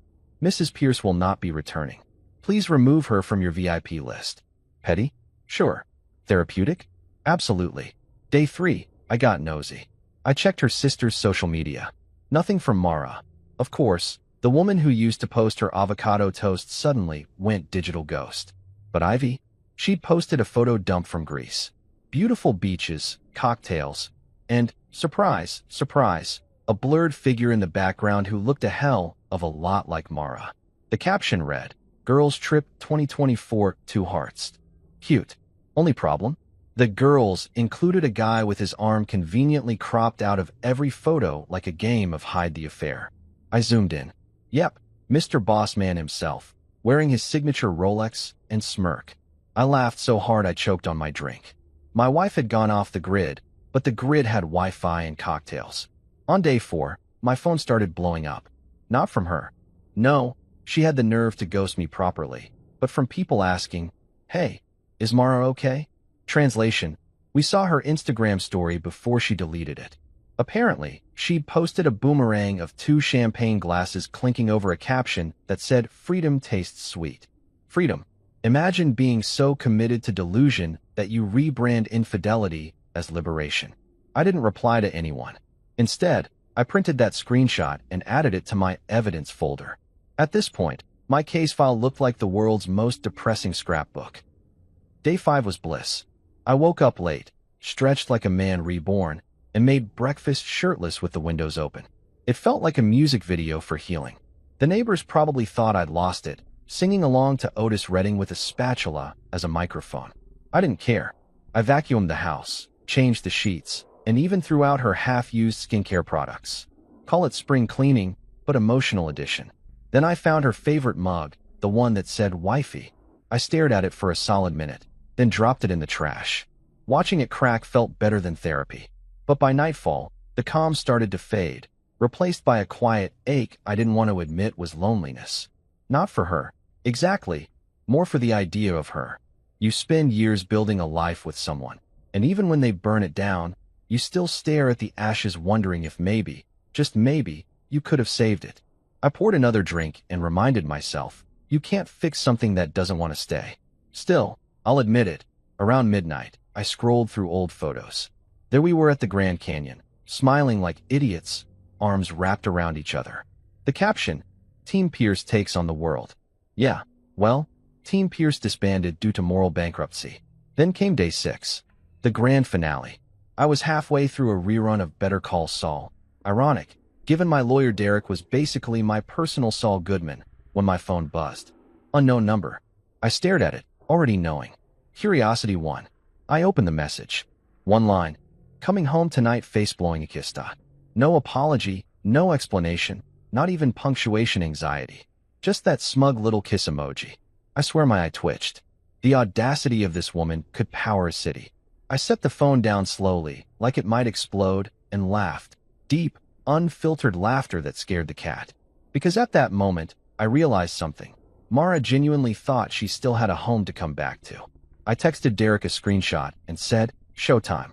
"Mrs. Pierce will not be returning. Please remove her from your VIP list." Petty? Sure. Therapeutic? Absolutely. Day 3, I got nosy. I checked her sister's social media. Nothing from Mara. Of course, the woman who used to post her avocado toast suddenly went digital ghost. But Ivy? She'd posted a photo dump from Greece. Beautiful beaches, cocktails, and, surprise, surprise, a blurred figure in the background who looked a hell of a lot like Mara. The caption read, "Girls Trip 2024, 2 hearts." Cute. Only problem? The girls included a guy with his arm conveniently cropped out of every photo like a game of hide the affair. I zoomed in. Yep, Mr. Bossman himself, wearing his signature Rolex and smirk. I laughed so hard I choked on my drink. My wife had gone off the grid, but the grid had Wi-Fi and cocktails. On day 4, my phone started blowing up. Not from her. No, she had the nerve to ghost me properly, but from people asking, "Hey, is Mara okay?" Translation: we saw her Instagram story before she deleted it. Apparently, she'd posted a boomerang of 2 champagne glasses clinking over a caption that said, "Freedom tastes sweet." Freedom. Imagine being so committed to delusion that you rebrand infidelity as liberation. I didn't reply to anyone. Instead, I printed that screenshot and added it to my evidence folder. At this point, my case file looked like the world's most depressing scrapbook. Day 5 was bliss. I woke up late, stretched like a man reborn, and made breakfast shirtless with the windows open. It felt like a music video for healing. The neighbors probably thought I'd lost it, singing along to Otis Redding with a spatula as a microphone. I didn't care. I vacuumed the house, changed the sheets, and even threw out her half-used skincare products. Call it spring cleaning, but emotional edition. Then I found her favorite mug, the one that said "Wifey." I stared at it for a solid minute, then dropped it in the trash. Watching it crack felt better than therapy. But by nightfall, the calm started to fade, replaced by a quiet ache I didn't want to admit was loneliness. Not for her. Exactly. More for the idea of her. You spend years building a life with someone, and even when they burn it down, you still stare at the ashes wondering if maybe, just maybe, you could have saved it. I poured another drink and reminded myself, you can't fix something that doesn't want to stay. Still, I'll admit it, around midnight, I scrolled through old photos. There we were at the Grand Canyon, smiling like idiots, arms wrapped around each other. The caption, "Team Pierce takes on the world." Yeah, well, Team Pierce disbanded due to moral bankruptcy. Then came day 6, the grand finale. I was halfway through a rerun of Better Call Saul. Ironic, given my lawyer Derek was basically my personal Saul Goodman, when my phone buzzed. Unknown number. I stared at it, already knowing. Curiosity won. I opened the message. One line. "Coming home tonight face-blowing Akista." No apology, no explanation, not even punctuation anxiety. Just that smug little kiss emoji. I swear my eye twitched. The audacity of this woman could power a city. I set the phone down slowly, like it might explode, and laughed. Deep, unfiltered laughter that scared the cat. Because at that moment, I realized something. Mara genuinely thought she still had a home to come back to. I texted Derek a screenshot and said, "Showtime."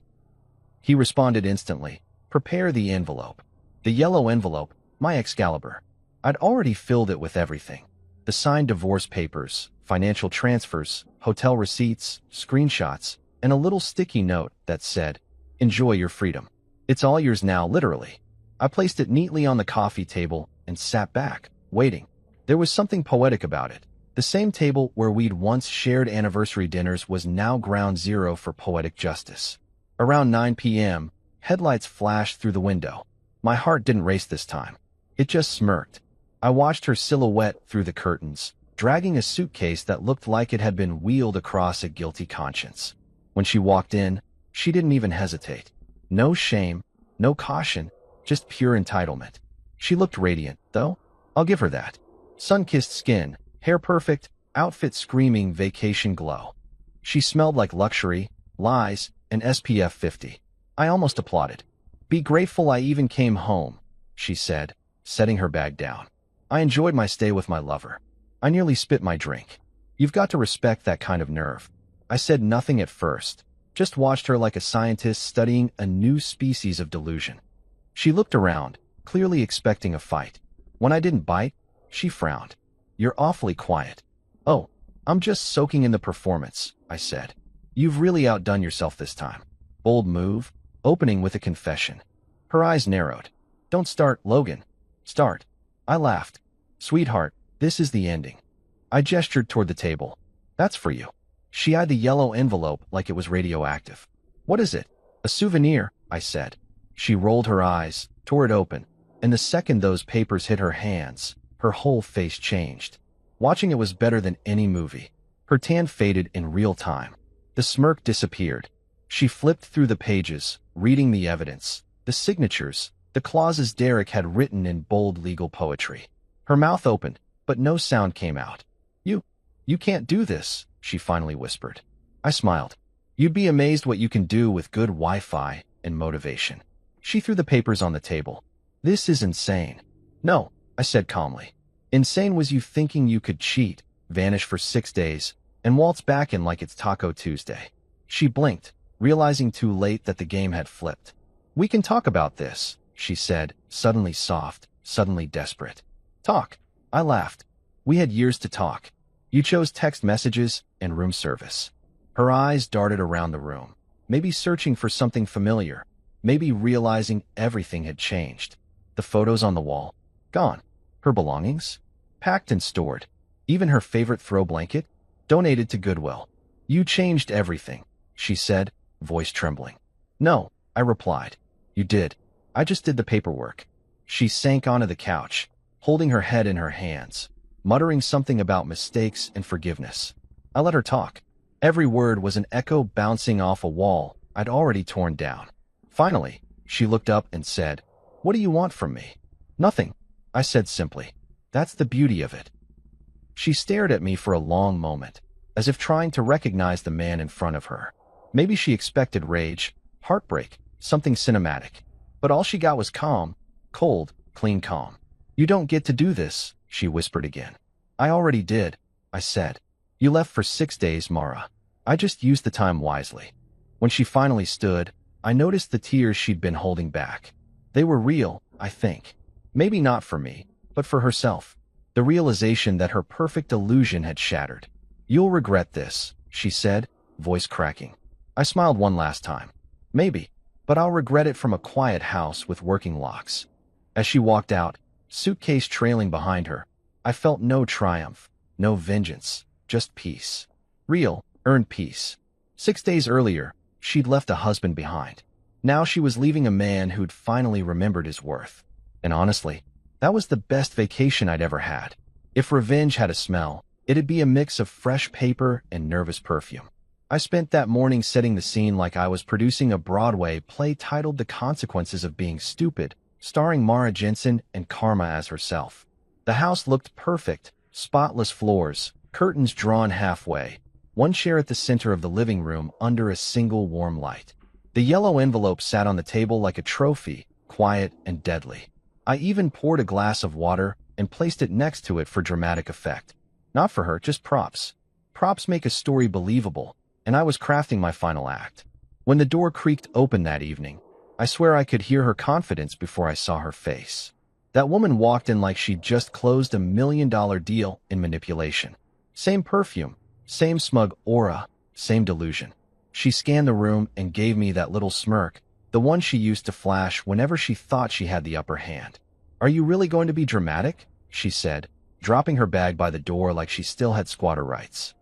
He responded instantly, "Prepare the envelope." The yellow envelope, my Excalibur. I'd already filled it with everything. The signed divorce papers, financial transfers, hotel receipts, screenshots, and a little sticky note that said, "Enjoy your freedom. It's all yours now, literally." I placed it neatly on the coffee table and sat back, waiting. There was something poetic about it. The same table where we'd once shared anniversary dinners was now ground zero for poetic justice. Around 9 p.m., headlights flashed through the window. My heart didn't race this time. It just smirked. I watched her silhouette through the curtains, dragging a suitcase that looked like it had been wheeled across a guilty conscience. When she walked in, she didn't even hesitate. No shame, no caution, just pure entitlement. She looked radiant, though. I'll give her that. Sun-kissed skin, hair perfect, outfit screaming vacation glow. She smelled like luxury, lies, and SPF 50. I almost applauded. "Be grateful I even came home," she said, setting her bag down. I enjoyed my stay with my lover. I nearly spit my drink. You've got to respect that kind of nerve. I said nothing at first, just watched her like a scientist studying a new species of delusion. She looked around, clearly expecting a fight. When I didn't bite, she frowned. "You're awfully quiet." "Oh, I'm just soaking in the performance," I said. You've really outdone yourself this time. Bold move, opening with a confession. Her eyes narrowed. Don't start, Logan. Start. I laughed. Sweetheart, this is the ending. I gestured toward the table. That's for you. She eyed the yellow envelope like it was radioactive. What is it? A souvenir, I said. She rolled her eyes, tore it open, and the second those papers hit her hands, her whole face changed. Watching it was better than any movie. Her tan faded in real time. The smirk disappeared. She flipped through the pages, reading the evidence, the signatures, the clauses Derek had written in bold legal poetry. Her mouth opened, but no sound came out. You can't do this, she finally whispered. I smiled. You'd be amazed what you can do with good Wi-Fi and motivation. She threw the papers on the table. This is insane. No, I said calmly. Insane was you thinking you could cheat, vanish for 6 days, and waltz back in like it's Taco Tuesday. She blinked, realizing too late that the game had flipped. We can talk about this, she said, suddenly soft, suddenly desperate. Talk. I laughed. We had years to talk. You chose text messages and room service. Her eyes darted around the room, maybe searching for something familiar, maybe realizing everything had changed. The photos on the wall, gone. Her belongings, packed and stored. Even her favorite throw blanket, donated to Goodwill. You changed everything, she said, voice trembling. No, I replied. You did. I just did the paperwork. She sank onto the couch, holding her head in her hands, muttering something about mistakes and forgiveness. I let her talk. Every word was an echo bouncing off a wall I'd already torn down. Finally, she looked up and said, What do you want from me? Nothing, I said simply. That's the beauty of it. She stared at me for a long moment, as if trying to recognize the man in front of her. Maybe she expected rage, heartbreak, something cinematic. But all she got was calm, cold, clean calm. You don't get to do this, she whispered again. I already did, I said. You left for 6 days, Mara. I just used the time wisely. When she finally stood, I noticed the tears she'd been holding back. They were real, I think. Maybe not for me, but for herself. The realization that her perfect illusion had shattered. You'll regret this, she said, voice cracking. I smiled one last time. Maybe, but I'll regret it from a quiet house with working locks. As she walked out, suitcase trailing behind her, I felt no triumph, no vengeance, just peace. Real, earned peace. 6 days earlier, she'd left a husband behind. Now she was leaving a man who'd finally remembered his worth. And honestly, that was the best vacation I'd ever had. If revenge had a smell, it'd be a mix of fresh paper and nervous perfume. I spent that morning setting the scene like I was producing a Broadway play titled The Consequences of Being Stupid, starring Mara Jensen and Karma as herself. The house looked perfect, spotless floors, curtains drawn halfway, one chair at the center of the living room under a single warm light. The yellow envelope sat on the table like a trophy, quiet and deadly. I even poured a glass of water and placed it next to it for dramatic effect. Not for her, just props. Props make a story believable, and I was crafting my final act. When the door creaked open that evening, I swear I could hear her confidence before I saw her face. That woman walked in like she'd just closed $1 million deal in manipulation. Same perfume, same smug aura, same delusion. She scanned the room and gave me that little smirk, the one she used to flash whenever she thought she had the upper hand. Are you really going to be dramatic? She said, dropping her bag by the door like she still had squatter rights.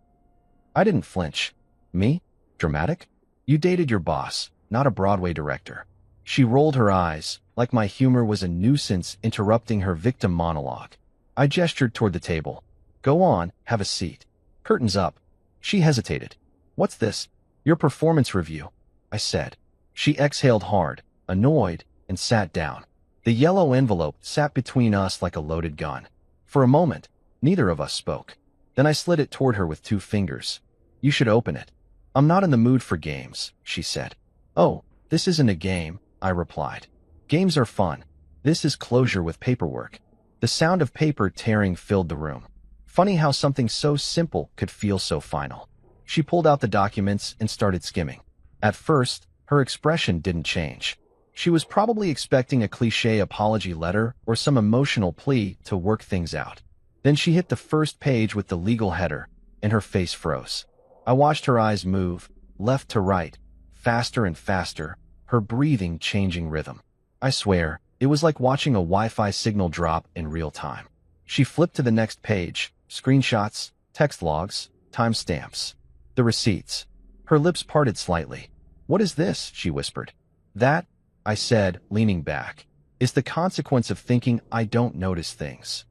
I didn't flinch. Me? Dramatic? You dated your boss, not a Broadway director. She rolled her eyes, like my humor was a nuisance interrupting her victim monologue. I gestured toward the table. Go on, have a seat. Curtains up. She hesitated. What's this? Your performance review, I said. She exhaled hard, annoyed, and sat down. The yellow envelope sat between us like a loaded gun. For a moment, neither of us spoke. Then I slid it toward her with 2 fingers. You should open it. I'm not in the mood for games, she said. Oh, this isn't a game, I replied. Games are fun. This is closure with paperwork. The sound of paper tearing filled the room. Funny how something so simple could feel so final. She pulled out the documents and started skimming. At first, her expression didn't change. She was probably expecting a cliché apology letter or some emotional plea to work things out. Then she hit the first page with the legal header, and her face froze. I watched her eyes move, left to right, faster and faster, her breathing changing rhythm. I swear, it was like watching a Wi-Fi signal drop in real time. She flipped to the next page, screenshots, text logs, timestamps, the receipts. Her lips parted slightly. "What is this?" she whispered. "That," I said, leaning back, "is the consequence of thinking I don't notice things."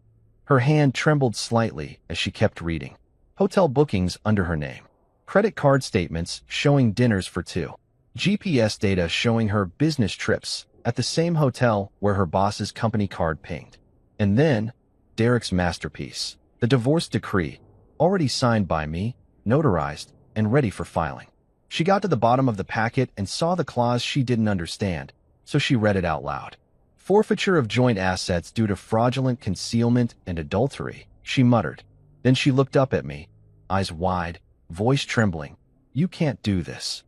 Her hand trembled slightly as she kept reading. Hotel bookings under her name. Credit card statements showing dinners for two. GPS data showing her business trips at the same hotel where her boss's company card pinged. And then, Derek's masterpiece, the divorce decree, already signed by me, notarized, and ready for filing. She got to the bottom of the packet and saw the clause she didn't understand, so she read it out loud. "Forfeiture of joint assets due to fraudulent concealment and adultery," she muttered. Then she looked up at me, eyes wide, voice trembling. "You can't do this."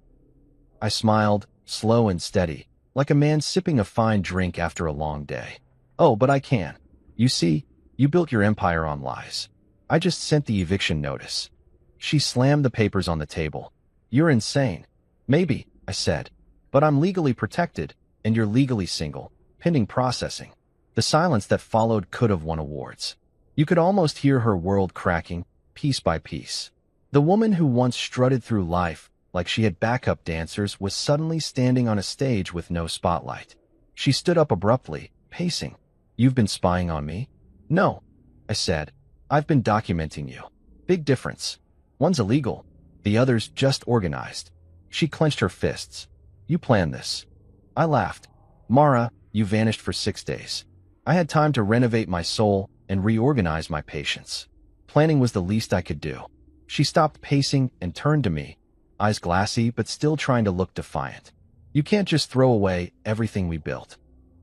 I smiled, slow and steady, like a man sipping a fine drink after a long day. "Oh, but I can. You see, you built your empire on lies. I just sent the eviction notice." She slammed the papers on the table. "You're insane." "Maybe," I said, "but I'm legally protected, and you're legally single, pending processing." The silence that followed could have won awards. You could almost hear her world cracking, piece by piece. The woman who once strutted through life like she had backup dancers was suddenly standing on a stage with no spotlight. She stood up abruptly, pacing. "You've been spying on me?" "No," I said. "I've been documenting you." "Big difference. One's illegal. The other's just organized." She clenched her fists. "You planned this." I laughed. "Mara, you vanished for 6 days. I had time to renovate my soul and reorganize my patience. Planning was the least I could do." She stopped pacing and turned to me, eyes glassy but still trying to look defiant. "You can't just throw away everything we built."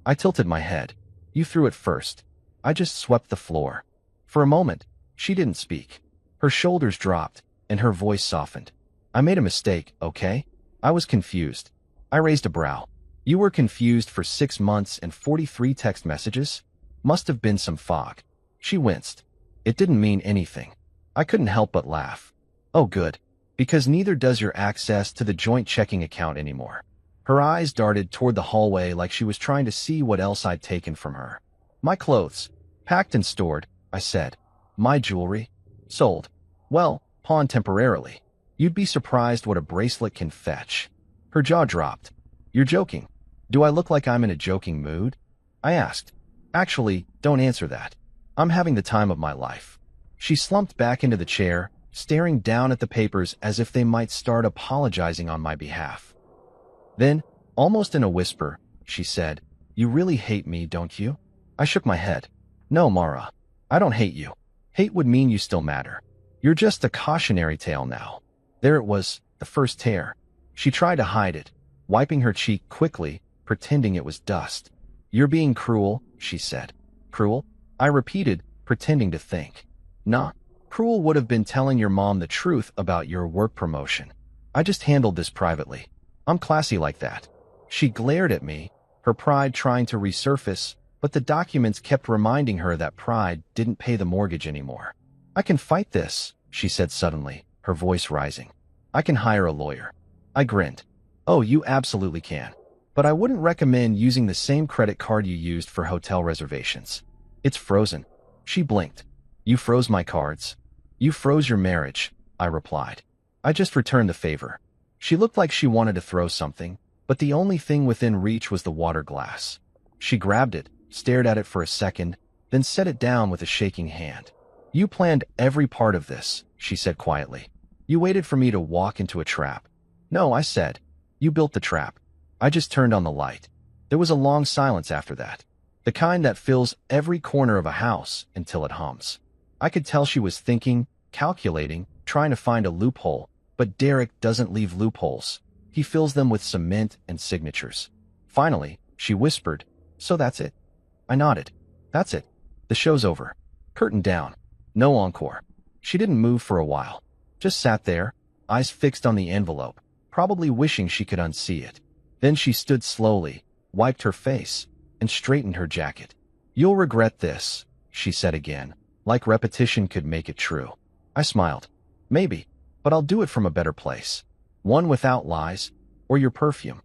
I tilted my head. "You threw it first. I just swept the floor." For a moment, she didn't speak. Her shoulders dropped, and her voice softened. "I made a mistake, okay? I was confused." I raised a brow. "You were confused for 6 months and 43 text messages? Must have been some fog." She winced. "It didn't mean anything." I couldn't help but laugh. "Oh, good. Because neither does your access to the joint checking account anymore." Her eyes darted toward the hallway like she was trying to see what else I'd taken from her. "My clothes. Packed and stored," I said. "My jewelry. Sold. Well, pawned temporarily. You'd be surprised what a bracelet can fetch." Her jaw dropped. "You're joking." "Do I look like I'm in a joking mood?" I asked. "Actually, don't answer that. I'm having the time of my life." She slumped back into the chair, staring down at the papers as if they might start apologizing on my behalf. Then, almost in a whisper, she said, "You really hate me, don't you?" I shook my head. "No, Mara. I don't hate you. Hate would mean you still matter. You're just a cautionary tale now." There it was, the first tear. She tried to hide it, wiping her cheek quickly, pretending it was dust. "You're being cruel," she said. "Cruel?" I repeated, pretending to think. "Nah. Cruel would have been telling your mom the truth about your work promotion. I just handled this privately. I'm classy like that." She glared at me, her pride trying to resurface, but the documents kept reminding her that pride didn't pay the mortgage anymore. "I can fight this," she said suddenly, her voice rising. "I can hire a lawyer." I grinned. "Oh, you absolutely can. But I wouldn't recommend using the same credit card you used for hotel reservations. It's frozen." She blinked. "You froze my cards." "You froze your marriage," I replied. I just returned the favor. She looked like she wanted to throw something, but the only thing within reach was the water glass. She grabbed it, stared at it for a second, then set it down with a shaking hand. "You planned every part of this," she said quietly. "You waited for me to walk into a trap." "No," I said. "You built the trap." I just turned on the light. There was a long silence after that, the kind that fills every corner of a house until it hums. I could tell she was thinking, calculating, trying to find a loophole, but Derek doesn't leave loopholes. He fills them with cement and signatures. Finally, she whispered, "So that's it?" I nodded. "That's it. The show's over. Curtain down. No encore." She didn't move for a while. Just sat there, eyes fixed on the envelope, probably wishing she could unsee it. Then she stood slowly, wiped her face, and straightened her jacket. "You'll regret this," she said again, like repetition could make it true. I smiled. "Maybe, but I'll do it from a better place." One without lies, or your perfume.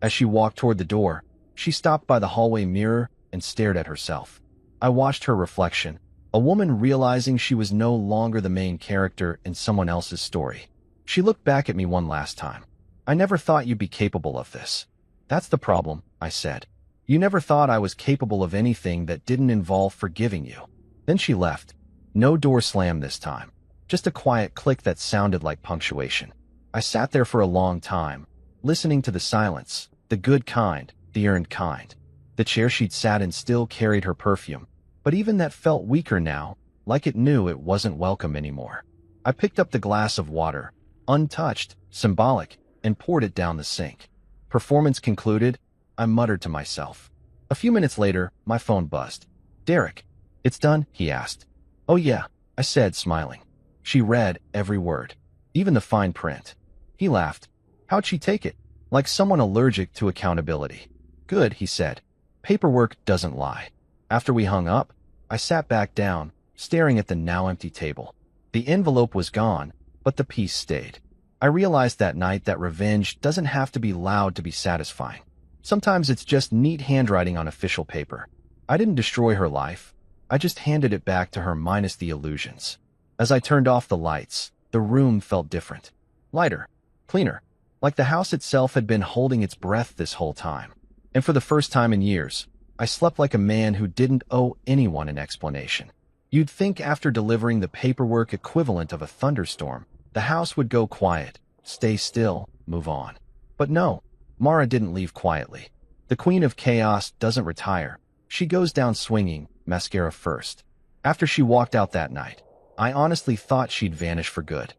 As she walked toward the door, she stopped by the hallway mirror and stared at herself. I watched her reflection, a woman realizing she was no longer the main character in someone else's story. She looked back at me one last time. I never thought you'd be capable of this. That's the problem, I said. You never thought I was capable of anything that didn't involve forgiving you. Then she left. No door slam this time. Just a quiet click that sounded like punctuation. I sat there for a long time, listening to the silence, the good kind, the earned kind. The chair she'd sat in still carried her perfume, but even that felt weaker now, like it knew it wasn't welcome anymore. I picked up the glass of water, untouched, symbolic, and poured it down the sink. Performance concluded, I muttered to myself. A few minutes later, my phone buzzed. Derek, it's done, he asked. Oh yeah, I said, smiling. She read every word, even the fine print. He laughed. How'd she take it? Like someone allergic to accountability. Good, he said. Paperwork doesn't lie. After we hung up, I sat back down, staring at the now empty table. The envelope was gone, but the peace stayed. I realized that night that revenge doesn't have to be loud to be satisfying. Sometimes it's just neat handwriting on official paper. I didn't destroy her life. I just handed it back to her minus the illusions. As I turned off the lights, the room felt different. Lighter, cleaner, like the house itself had been holding its breath this whole time. And for the first time in years, I slept like a man who didn't owe anyone an explanation. You'd think after delivering the paperwork equivalent of a thunderstorm, the house would go quiet, stay still, move on. But no, Mara didn't leave quietly. The queen of chaos doesn't retire. She goes down swinging, mascara first. After she walked out that night, I honestly thought she'd vanish for good.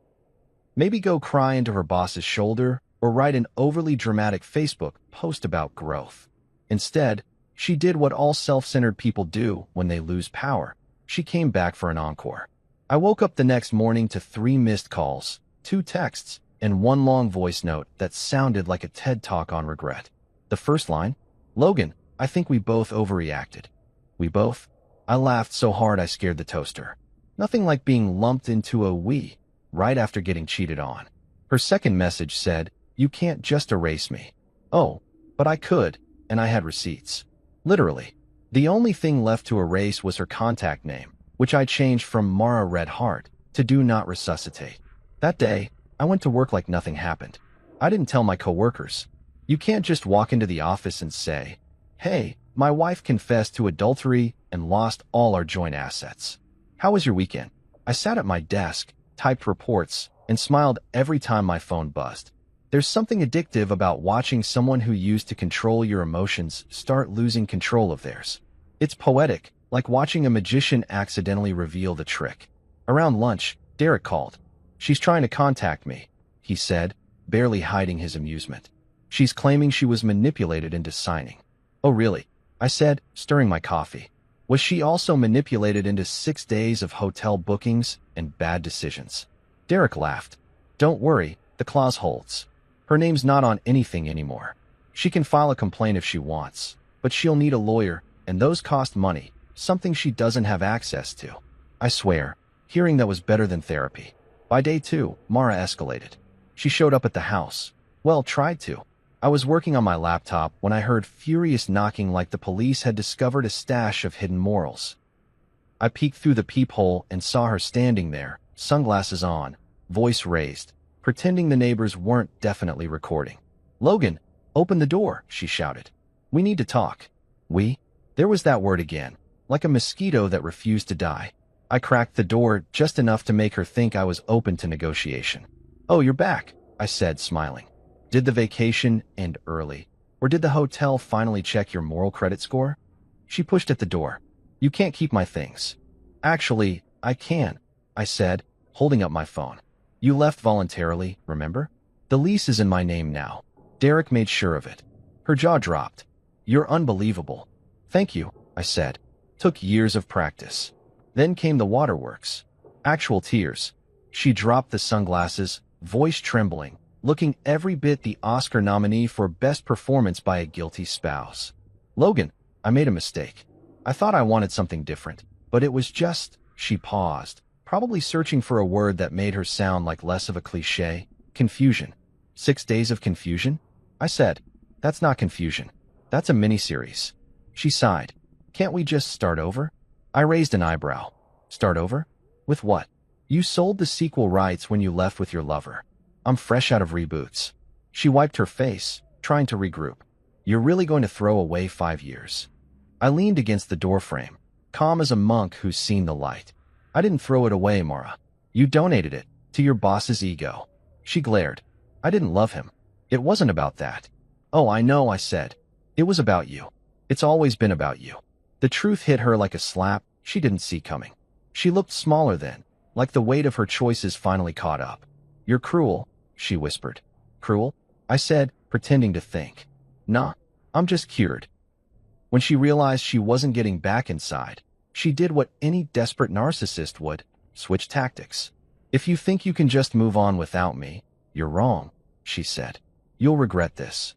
Maybe go cry into her boss's shoulder or write an overly dramatic Facebook post about growth. Instead, she did what all self-centered people do when they lose power. She came back for an encore. I woke up the next morning to 3 missed calls, 2 texts, and 1 long voice note that sounded like a TED Talk on regret. The first line, Logan, I think we both overreacted. We both? I laughed so hard I scared the toaster. Nothing like being lumped into a we right after getting cheated on. Her second message said, you can't just erase me. Oh, but I could, and I had receipts. Literally. The only thing left to erase was her contact name, which I changed from Mara Red Heart to Do Not Resuscitate. That day, I went to work like nothing happened. I didn't tell my coworkers. You can't just walk into the office and say, hey, my wife confessed to adultery and lost all our joint assets. How was your weekend? I sat at my desk, typed reports, and smiled every time my phone buzzed. There's something addictive about watching someone who used to control your emotions start losing control of theirs. It's poetic, like watching a magician accidentally reveal the trick. Around lunch, Derek called. She's trying to contact me, he said, barely hiding his amusement. She's claiming she was manipulated into signing. Oh really? I said, stirring my coffee. Was she also manipulated into 6 days of hotel bookings and bad decisions? Derek laughed. Don't worry, the clause holds. Her name's not on anything anymore. She can file a complaint if she wants, but she'll need a lawyer, and those cost money, something she doesn't have access to. I swear, hearing that was better than therapy. By day 2, Mara escalated. She showed up at the house. Well, tried to. I was working on my laptop when I heard furious knocking like the police had discovered a stash of hidden morals. I peeked through the peephole and saw her standing there, sunglasses on, voice raised, pretending the neighbors weren't definitely recording. Logan, open the door, she shouted. We need to talk. We? There was that word again, like a mosquito that refused to die. I cracked the door just enough to make her think I was open to negotiation. Oh, you're back, I said, smiling. Did the vacation end early, or did the hotel finally check your moral credit score? She pushed at the door. You can't keep my things. Actually, I can, I said, holding up my phone. You left voluntarily, remember? The lease is in my name now. Derek made sure of it. Her jaw dropped. You're unbelievable. Thank you, I said. Took years of practice. Then came the waterworks. Actual tears. She dropped the sunglasses, voice trembling, looking every bit the Oscar nominee for Best Performance by a Guilty Spouse. Logan, I made a mistake. I thought I wanted something different, but it was just, she paused, probably searching for a word that made her sound like less of a cliché, confusion. 6 days of confusion? I said. That's not confusion. That's a miniseries. She sighed. Can't we just start over? I raised an eyebrow. Start over? With what? You sold the sequel rights when you left with your lover. I'm fresh out of reboots. She wiped her face, trying to regroup. You're really going to throw away 5 years? I leaned against the doorframe, calm as a monk who's seen the light. I didn't throw it away, Mara. You donated it to your boss's ego. She glared. I didn't love him. It wasn't about that. Oh, I know, I said. It was about you. It's always been about you. The truth hit her like a slap she didn't see coming. She looked smaller then, like the weight of her choices finally caught up. You're cruel, she whispered. Cruel? I said, pretending to think. Nah, I'm just cured. When she realized she wasn't getting back inside, she did what any desperate narcissist would, switch tactics. If you think you can just move on without me, you're wrong, she said. You'll regret this.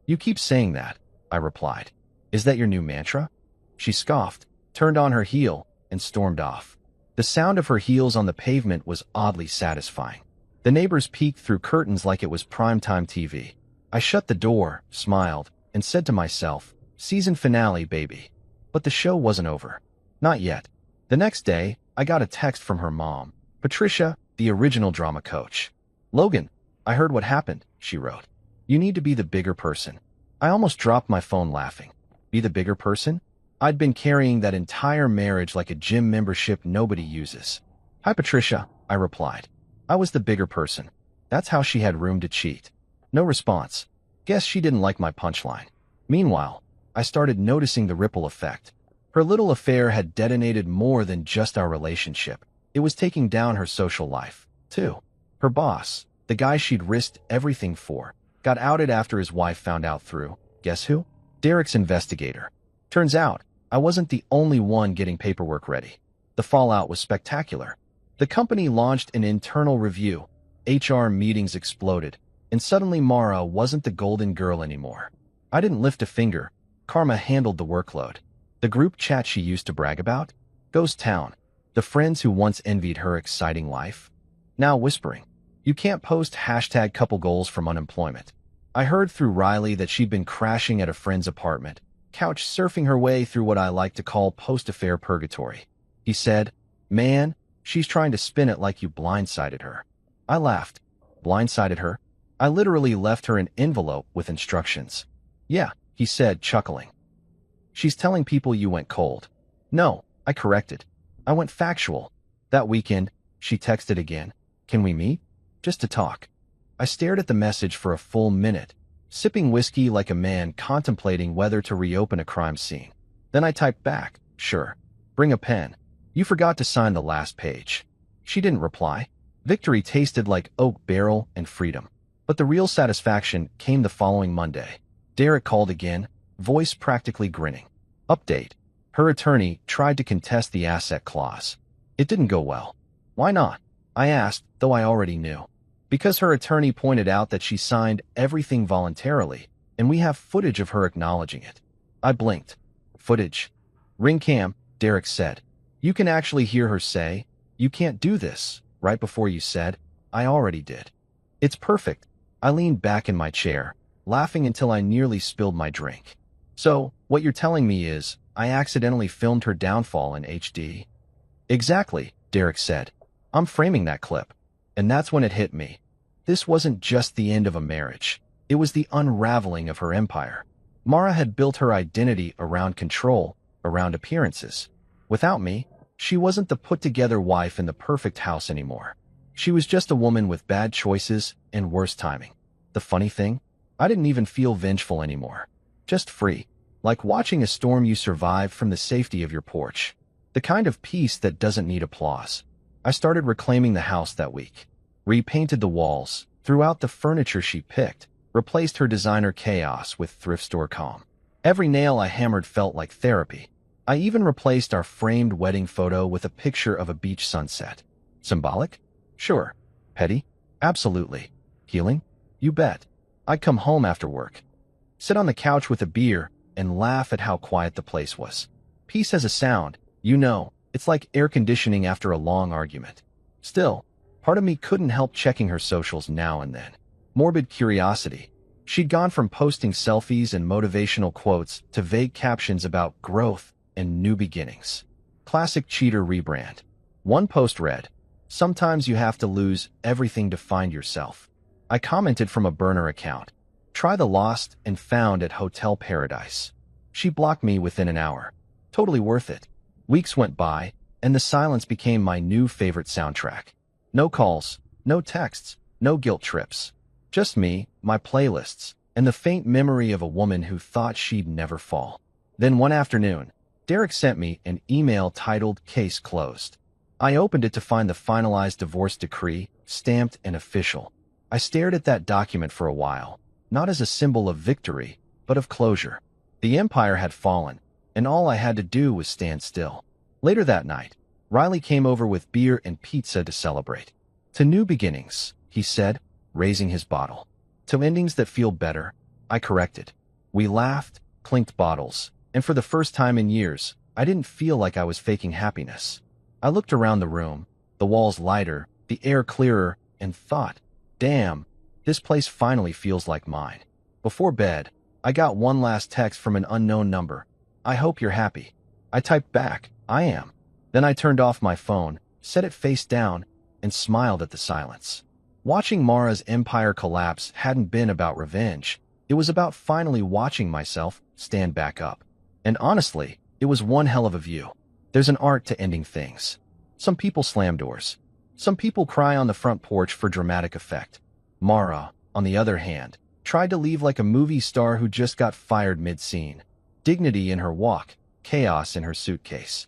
You keep saying that, I replied. Is that your new mantra? She scoffed, turned on her heel, and stormed off. The sound of her heels on the pavement was oddly satisfying. The neighbors peeked through curtains like it was primetime TV. I shut the door, smiled, and said to myself, season finale, baby. But the show wasn't over. Not yet. The next day, I got a text from her mom, Patricia, the original drama coach. Logan, I heard what happened, she wrote. You need to be the bigger person. I almost dropped my phone laughing. Be the bigger person? I'd been carrying that entire marriage like a gym membership nobody uses. Hi, Patricia, I replied. I was the bigger person. That's how she had room to cheat. No response. Guess she didn't like my punchline. Meanwhile, I started noticing the ripple effect. Her little affair had detonated more than just our relationship. It was taking down her social life, too. Her boss, the guy she'd risked everything for, got outed after his wife found out through, guess who? Derek's investigator. Turns out, I wasn't the only one getting paperwork ready. The fallout was spectacular. The company launched an internal review, HR meetings exploded, and suddenly Mara wasn't the golden girl anymore. I didn't lift a finger. Karma handled the workload. The group chat she used to brag about? Ghost town. The friends who once envied her exciting life? Now whispering. You can't post #couple goals from unemployment. I heard through Riley that she'd been crashing at a friend's apartment, couch surfing her way through what I like to call post-affair purgatory. He said, man, she's trying to spin it like you blindsided her. I laughed. Blindsided her? I literally left her an envelope with instructions. Yeah, he said, chuckling. She's telling people you went cold. No, I corrected. I went factual. That weekend, she texted again. Can we meet? Just to talk. I stared at the message for a full minute, sipping whiskey like a man contemplating whether to reopen a crime scene. Then I typed back, sure. Bring a pen. You forgot to sign the last page. She didn't reply. Victory tasted like oak barrel and freedom. But the real satisfaction came the following Monday. Derek called again, voice practically grinning. Update. Her attorney tried to contest the asset clause. It didn't go well. Why not? I asked, though I already knew. Because her attorney pointed out that she signed everything voluntarily, and we have footage of her acknowledging it. I blinked. Footage. Ring cam, Derek said. You can actually hear her say, you can't do this, right before you said, I already did. It's perfect. I leaned back in my chair, laughing until I nearly spilled my drink. So, what you're telling me is, I accidentally filmed her downfall in HD? Exactly, Derek said. I'm framing that clip. And that's when it hit me. This wasn't just the end of a marriage. It was the unraveling of her empire. Mara had built her identity around control, around appearances. Without me, she wasn't the put-together wife in the perfect house anymore. She was just a woman with bad choices and worse timing. The funny thing? I didn't even feel vengeful anymore. Just free. Like watching a storm you survive from the safety of your porch. The kind of peace that doesn't need applause. I started reclaiming the house that week. Repainted the walls, threw out the furniture she picked, replaced her designer chaos with thrift store calm. Every nail I hammered felt like therapy. I even replaced our framed wedding photo with a picture of a beach sunset. Symbolic? Sure. Petty? Absolutely. Healing? You bet. I'd come home after work, sit on the couch with a beer, and laugh at how quiet the place was. Peace has a sound, you know. It's like air conditioning after a long argument. Still, part of me couldn't help checking her socials now and then. Morbid curiosity. She'd gone from posting selfies and motivational quotes to vague captions about growth and new beginnings. Classic cheater rebrand. One post read, "Sometimes you have to lose everything to find yourself." I commented from a burner account. "Try the lost and found at Hotel Paradise." She blocked me within an hour. Totally worth it. Weeks went by, and the silence became my new favorite soundtrack. No calls, no texts, no guilt trips. Just me, my playlists, and the faint memory of a woman who thought she'd never fall. Then one afternoon, Derek sent me an email titled "Case Closed." I opened it to find the finalized divorce decree, stamped and official. I stared at that document for a while, not as a symbol of victory, but of closure. The empire had fallen, and all I had to do was stand still. Later that night, Riley came over with beer and pizza to celebrate. "To new beginnings," he said, raising his bottle. "To endings that feel better," I corrected. We laughed, clinked bottles, and for the first time in years, I didn't feel like I was faking happiness. I looked around the room, the walls lighter, the air clearer, and thought, damn, this place finally feels like mine. Before bed, I got one last text from an unknown number. "I hope you're happy." I typed back, "I am." Then I turned off my phone, set it face down, and smiled at the silence. Watching Mara's empire collapse hadn't been about revenge. It was about finally watching myself stand back up. And honestly, it was one hell of a view. There's an art to ending things. Some people slam doors. Some people cry on the front porch for dramatic effect. Mara, on the other hand, tried to leave like a movie star who just got fired mid-scene. Dignity in her walk, chaos in her suitcase.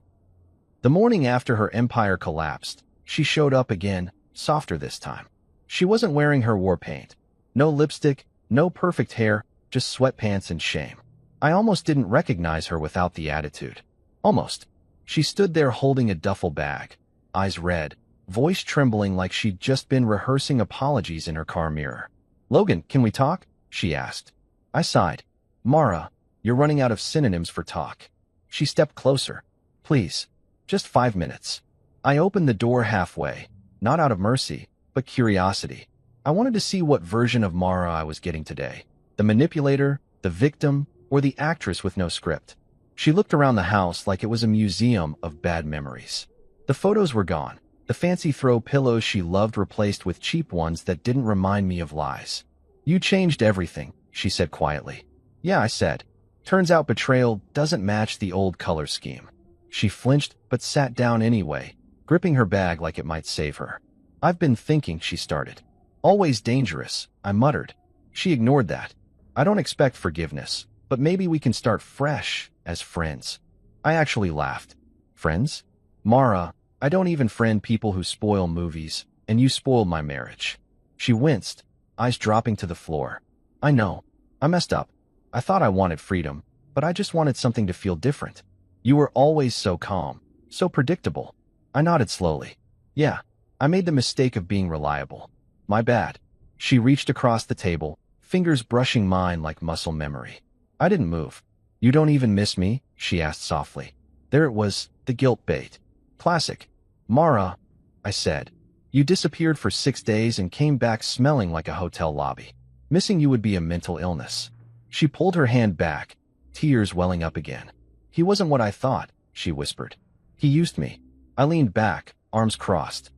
The morning after her empire collapsed, she showed up again, softer this time. She wasn't wearing her war paint. No lipstick, no perfect hair, just sweatpants and shame. I almost didn't recognize her without the attitude. Almost. She stood there holding a duffel bag, eyes red, voice trembling like she'd just been rehearsing apologies in her car mirror. "Logan, can we talk?" she asked. I sighed. "Mara, you're running out of synonyms for talk." She stepped closer. "Please, just 5 minutes." I opened the door halfway, not out of mercy, but curiosity. I wanted to see what version of Mara I was getting today. The manipulator, the victim, or the actress with no script. She looked around the house like it was a museum of bad memories. The photos were gone. The fancy throw pillows she loved replaced with cheap ones that didn't remind me of lies. "You changed everything," she said quietly. "Yeah," I said. "Turns out betrayal doesn't match the old color scheme." She flinched but sat down anyway, gripping her bag like it might save her. "I've been thinking," she started. "Always dangerous," I muttered. She ignored that. "I don't expect forgiveness, but maybe we can start fresh, as friends." I actually laughed. "Friends? Mara, I don't even friend people who spoil movies, and you spoiled my marriage." She winced, eyes dropping to the floor. "I know. I messed up. I thought I wanted freedom, but I just wanted something to feel different. You were always so calm, so predictable." I nodded slowly. "Yeah, I made the mistake of being reliable. My bad." She reached across the table, fingers brushing mine like muscle memory. I didn't move. "You don't even miss me?" she asked softly. There it was, the guilt bait. Classic. "Mara," I said, "you disappeared for 6 days and came back smelling like a hotel lobby. Missing you would be a mental illness." She pulled her hand back, tears welling up again. "He wasn't what I thought," she whispered. "He used me." I leaned back, arms crossed.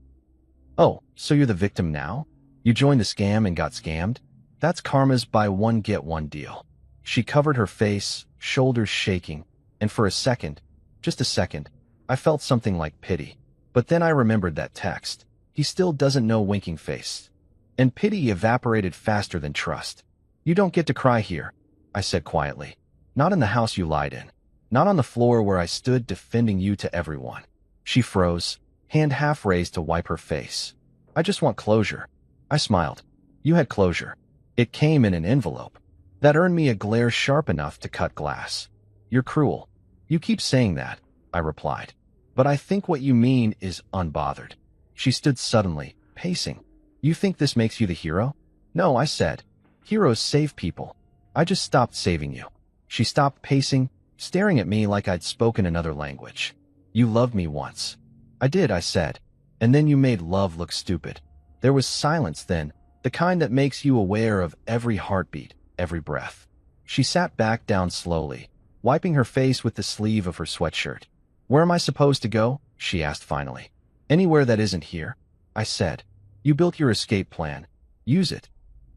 "Oh, so you're the victim now? You joined the scam and got scammed? That's karma's buy one get one deal." She covered her face, shoulders shaking, and for a second, just a second, I felt something like pity. But then I remembered that text. He still doesn't know winking face. And pity evaporated faster than trust. "You don't get to cry here," I said quietly. "Not in the house you lied in. Not on the floor where I stood defending you to everyone." She froze, hand half raised to wipe her face. "I just want closure." I smiled. "You had closure. It came in an envelope. That earned me a glare sharp enough to cut glass." "You're cruel." "You keep saying that," I replied. "But I think what you mean is unbothered." She stood suddenly, pacing. "You think this makes you the hero?" "No," I said. "Heroes save people. I just stopped saving you." She stopped pacing, staring at me like I'd spoken another language. "You loved me once." "I did," I said. "And then you made love look stupid." There was silence then, The kind that makes you aware of every heartbeat, every breath. She sat back down slowly, wiping her face with the sleeve of her sweatshirt. Where am I supposed to go? She asked finally. Anywhere that isn't here, I said. You built your escape plan. Use it.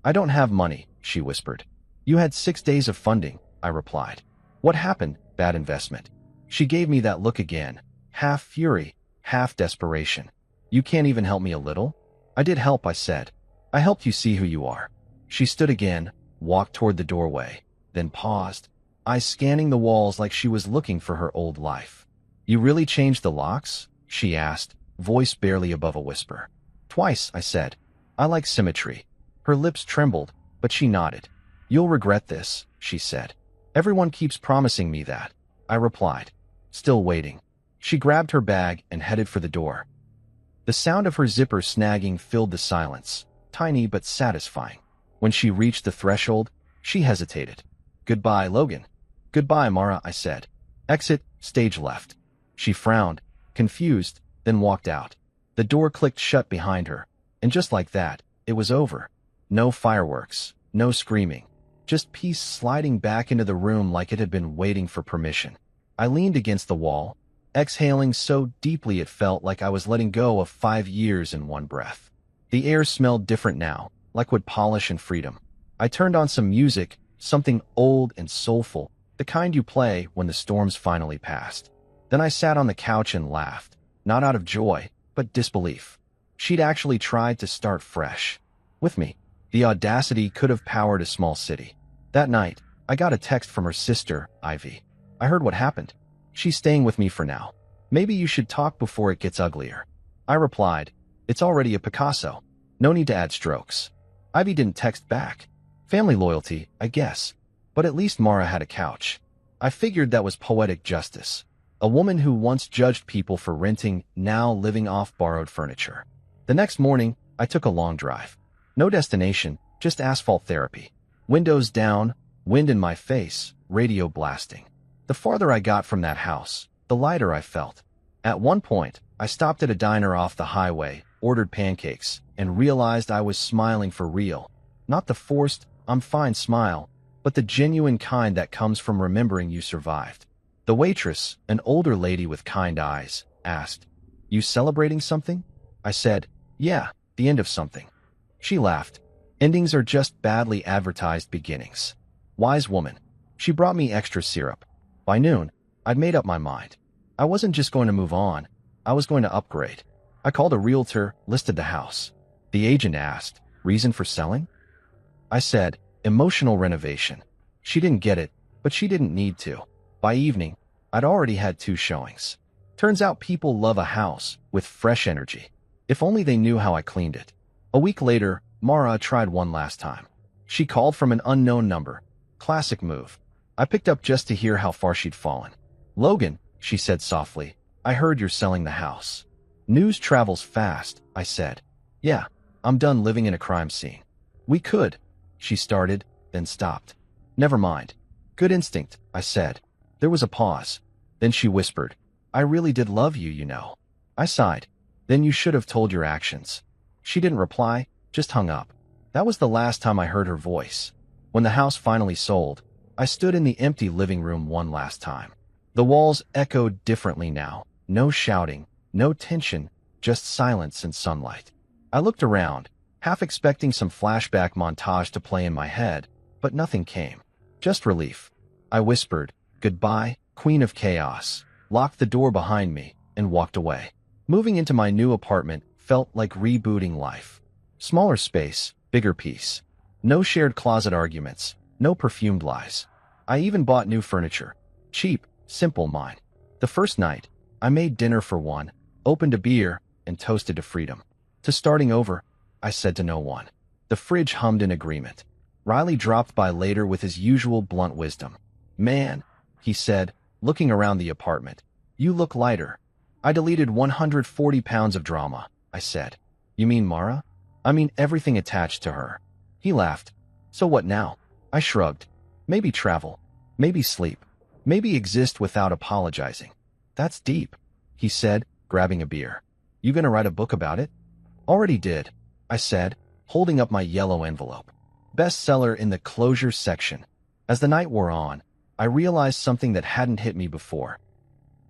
I don't have money, she whispered. You had 6 days of funding, I replied. What happened? Bad investment. She gave me that look again, half fury, half desperation. You can't even help me a little? I did help, I said. I helped you see who you are. She stood again, walked toward the doorway, then paused, eyes scanning the walls like she was looking for her old life. You really changed the locks? She asked, voice barely above a whisper. Twice, I said. I like symmetry. Her lips trembled, but she nodded. You'll regret this, she said. Everyone keeps promising me that, I replied, still waiting. She grabbed her bag and headed for the door. The sound of her zipper snagging filled the silence, tiny but satisfying. When she reached the threshold, she hesitated. Goodbye, Logan. Goodbye, Mara, I said. Exit, stage left. She frowned, confused, then walked out. The door clicked shut behind her, and just like that, it was over. No fireworks, no screaming, just peace sliding back into the room like it had been waiting for permission. I leaned against the wall, exhaling so deeply it felt like I was letting go of 5 years in one breath. The air smelled different now, like wood polish and freedom. I turned on some music, something old and soulful, the kind you play when the storm's finally passed. Then I sat on the couch and laughed, not out of joy, but disbelief. She'd actually tried to start fresh. With me. The audacity could have powered a small city. That night, I got a text from her sister, Ivy. I heard what happened. She's staying with me for now. Maybe you should talk before it gets uglier. I replied, it's already a Picasso. No need to add strokes. Ivy didn't text back. Family loyalty, I guess. But at least Mara had a couch. I figured that was poetic justice. A woman who once judged people for renting, now living off borrowed furniture. The next morning, I took a long drive. No destination, just asphalt therapy. Windows down, wind in my face, radio blasting. The farther I got from that house, the lighter I felt. At one point, I stopped at a diner off the highway, ordered pancakes, and realized I was smiling for real. Not the forced, I'm fine smile, but the genuine kind that comes from remembering you survived. The waitress, an older lady with kind eyes, asked, You celebrating something? I said, Yeah, the end of something. She laughed. Endings are just badly advertised beginnings. Wise woman. She brought me extra syrup. By noon, I'd made up my mind. I wasn't just going to move on. I was going to upgrade. I called a realtor, listed the house. The agent asked, Reason for selling? I said, Emotional renovation. She didn't get it, but she didn't need to. By evening, I'd already had 2 showings. Turns out people love a house with fresh energy. If only they knew how I cleaned it. A week later, Mara tried one last time. She called from an unknown number. Classic move. I picked up just to hear how far she'd fallen. Logan, she said softly, I heard you're selling the house. News travels fast, I said. Yeah, I'm done living in a crime scene. We could. She started, then stopped. Never mind. Good instinct, I said. There was a pause. Then she whispered, I really did love you, you know. I sighed. Then you should have told your actions. She didn't reply, just hung up. That was the last time I heard her voice. When the house finally sold, I stood in the empty living room one last time. The walls echoed differently now. No shouting, no tension, just silence and sunlight. I looked around, half expecting some flashback montage to play in my head, but nothing came. Just relief. I whispered, Goodbye, Queen of Chaos, locked the door behind me, and walked away. Moving into my new apartment felt like rebooting life. Smaller space, bigger peace. No shared closet arguments, no perfumed lies. I even bought new furniture. Cheap, simple mine. The first night, I made dinner for one, opened a beer, and toasted to freedom. To starting over, I said to no one. The fridge hummed in agreement. Riley dropped by later with his usual blunt wisdom. Man, he said, looking around the apartment. You look lighter. I deleted 140 pounds of drama, I said. You mean Mara? I mean everything attached to her. He laughed. So what now? I shrugged. Maybe travel. Maybe sleep. Maybe exist without apologizing. That's deep, he said, grabbing a beer. You gonna write a book about it? Already did, I said. holding up my yellow envelope. Bestseller in the closure section. As the night wore on, I realized something that hadn't hit me before.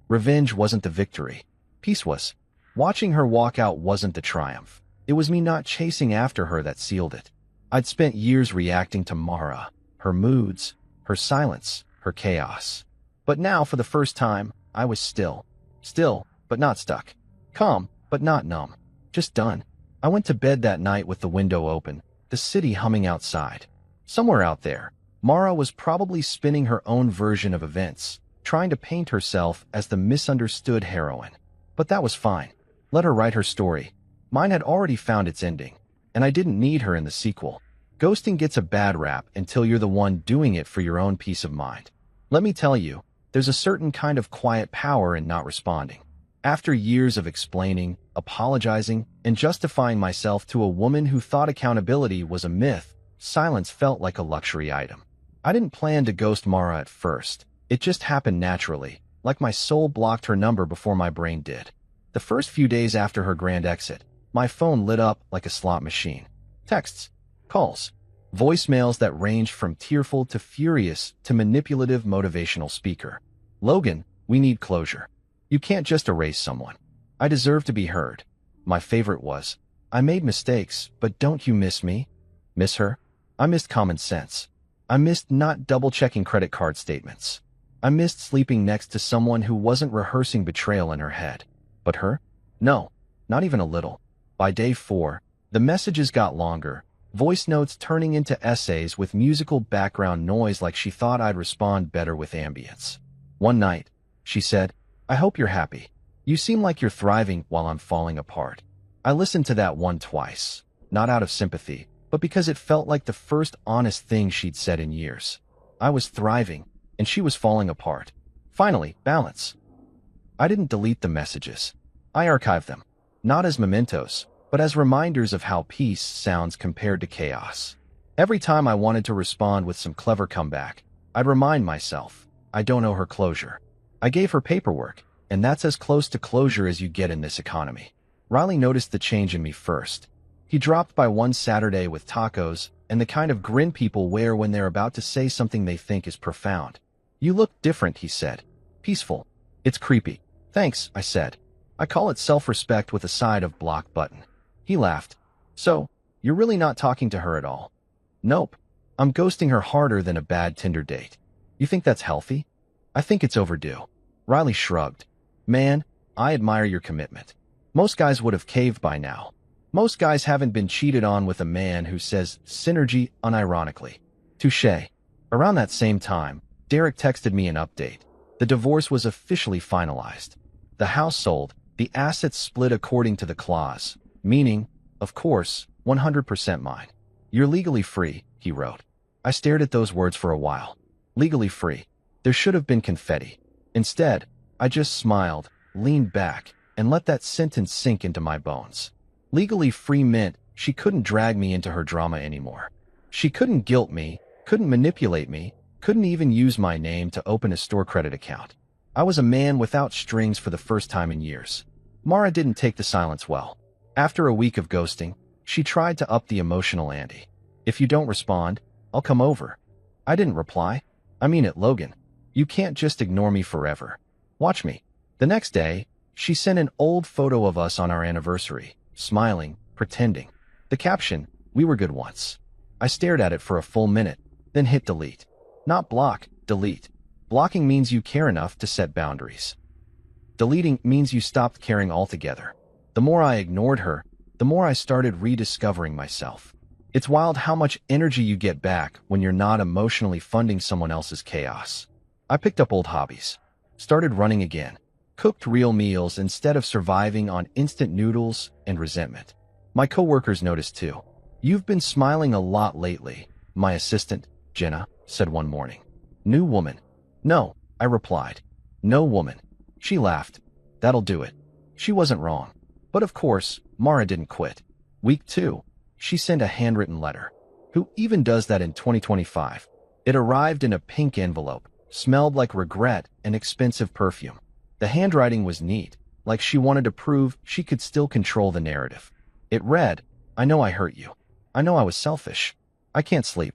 Revenge wasn't the victory. Peace was. Watching her walk out wasn't the triumph. It was me not chasing after her that sealed it. I'd spent years reacting to Mara, her moods, her silence, her chaos. But now, for the first time, I was still. Still, but not stuck. Calm, but not numb. Just done. I went to bed that night with the window open, the city humming outside. Somewhere out there, Mara was probably spinning her own version of events, trying to paint herself as the misunderstood heroine. But that was fine. Let her write her story. Mine had already found its ending, and I didn't need her in the sequel. Ghosting gets a bad rap until you're the one doing it for your own peace of mind. Let me tell you, there's a certain kind of quiet power in not responding. After years of explaining, apologizing, and justifying myself to a woman who thought accountability was a myth, silence felt like a luxury item. I didn't plan to ghost Mara at first. It just happened naturally, like my soul blocked her number before my brain did. The first few days after her grand exit, my phone lit up like a slot machine. Texts, calls, voicemails that ranged from tearful to furious to manipulative motivational speaker. Logan, we need closure. You can't just erase someone. I deserve to be heard. My favorite was, I made mistakes, but don't you miss me? Miss her? I missed common sense. I missed not double-checking credit card statements. I missed sleeping next to someone who wasn't rehearsing betrayal in her head. But her? No, not even a little. By day 4, the messages got longer, voice notes turning into essays with musical background noise like she thought I'd respond better with ambience. One night, she said, I hope you're happy. You seem like you're thriving while I'm falling apart. I listened to that one twice, not out of sympathy, but because it felt like the first honest thing she'd said in years. I was thriving, and she was falling apart. Finally, balance. I didn't delete the messages. I archived them, not as mementos, but as reminders of how peace sounds compared to chaos. Every time I wanted to respond with some clever comeback, I'd remind myself, I don't owe her closure. I gave her paperwork, and that's as close to closure as you get in this economy. Riley noticed the change in me first. He dropped by one Saturday with tacos and the kind of grin people wear when they're about to say something they think is profound. You look different, he said. Peaceful. It's creepy. Thanks, I said. I call it self-respect with a side of block button. He laughed. So, you're really not talking to her at all? Nope. I'm ghosting her harder than a bad Tinder date. You think that's healthy? I think it's overdue. Riley shrugged. Man, I admire your commitment. Most guys would have caved by now. Most guys haven't been cheated on with a man who says synergy unironically. Touché. Around that same time, Derek texted me an update. The divorce was officially finalized. The house sold, the assets split according to the clause, meaning, of course, 100% mine. You're legally free, he wrote. I stared at those words for a while. Legally free. There should have been confetti. Instead, I just smiled, leaned back, and let that sentence sink into my bones. Legally free meant she couldn't drag me into her drama anymore. She couldn't guilt me, couldn't manipulate me, couldn't even use my name to open a store credit account. I was a man without strings for the first time in years. Mara didn't take the silence well. After a week of ghosting, she tried to up the emotional ante. If you don't respond, I'll come over. I didn't reply. I mean it, Logan. You can't just ignore me forever. Watch me. The next day, she sent an old photo of us on our anniversary, smiling, pretending. The caption, we were good once. I stared at it for a full minute, then hit delete. Not block, delete. Blocking means you care enough to set boundaries. Deleting means you stopped caring altogether. The more I ignored her, the more I started rediscovering myself. It's wild how much energy you get back when you're not emotionally funding someone else's chaos. I picked up old hobbies. Started running again. Cooked real meals instead of surviving on instant noodles and resentment. My coworkers noticed too. You've been smiling a lot lately, my assistant, Jenna, said one morning. New woman. No, I replied. No woman. She laughed. That'll do it. She wasn't wrong. But of course, Mara didn't quit. Week 2, she sent a handwritten letter. Who even does that in 2025? It arrived in a pink envelope, smelled like regret and expensive perfume. The handwriting was neat, like she wanted to prove she could still control the narrative. It read, I know I hurt you. I know I was selfish. I can't sleep.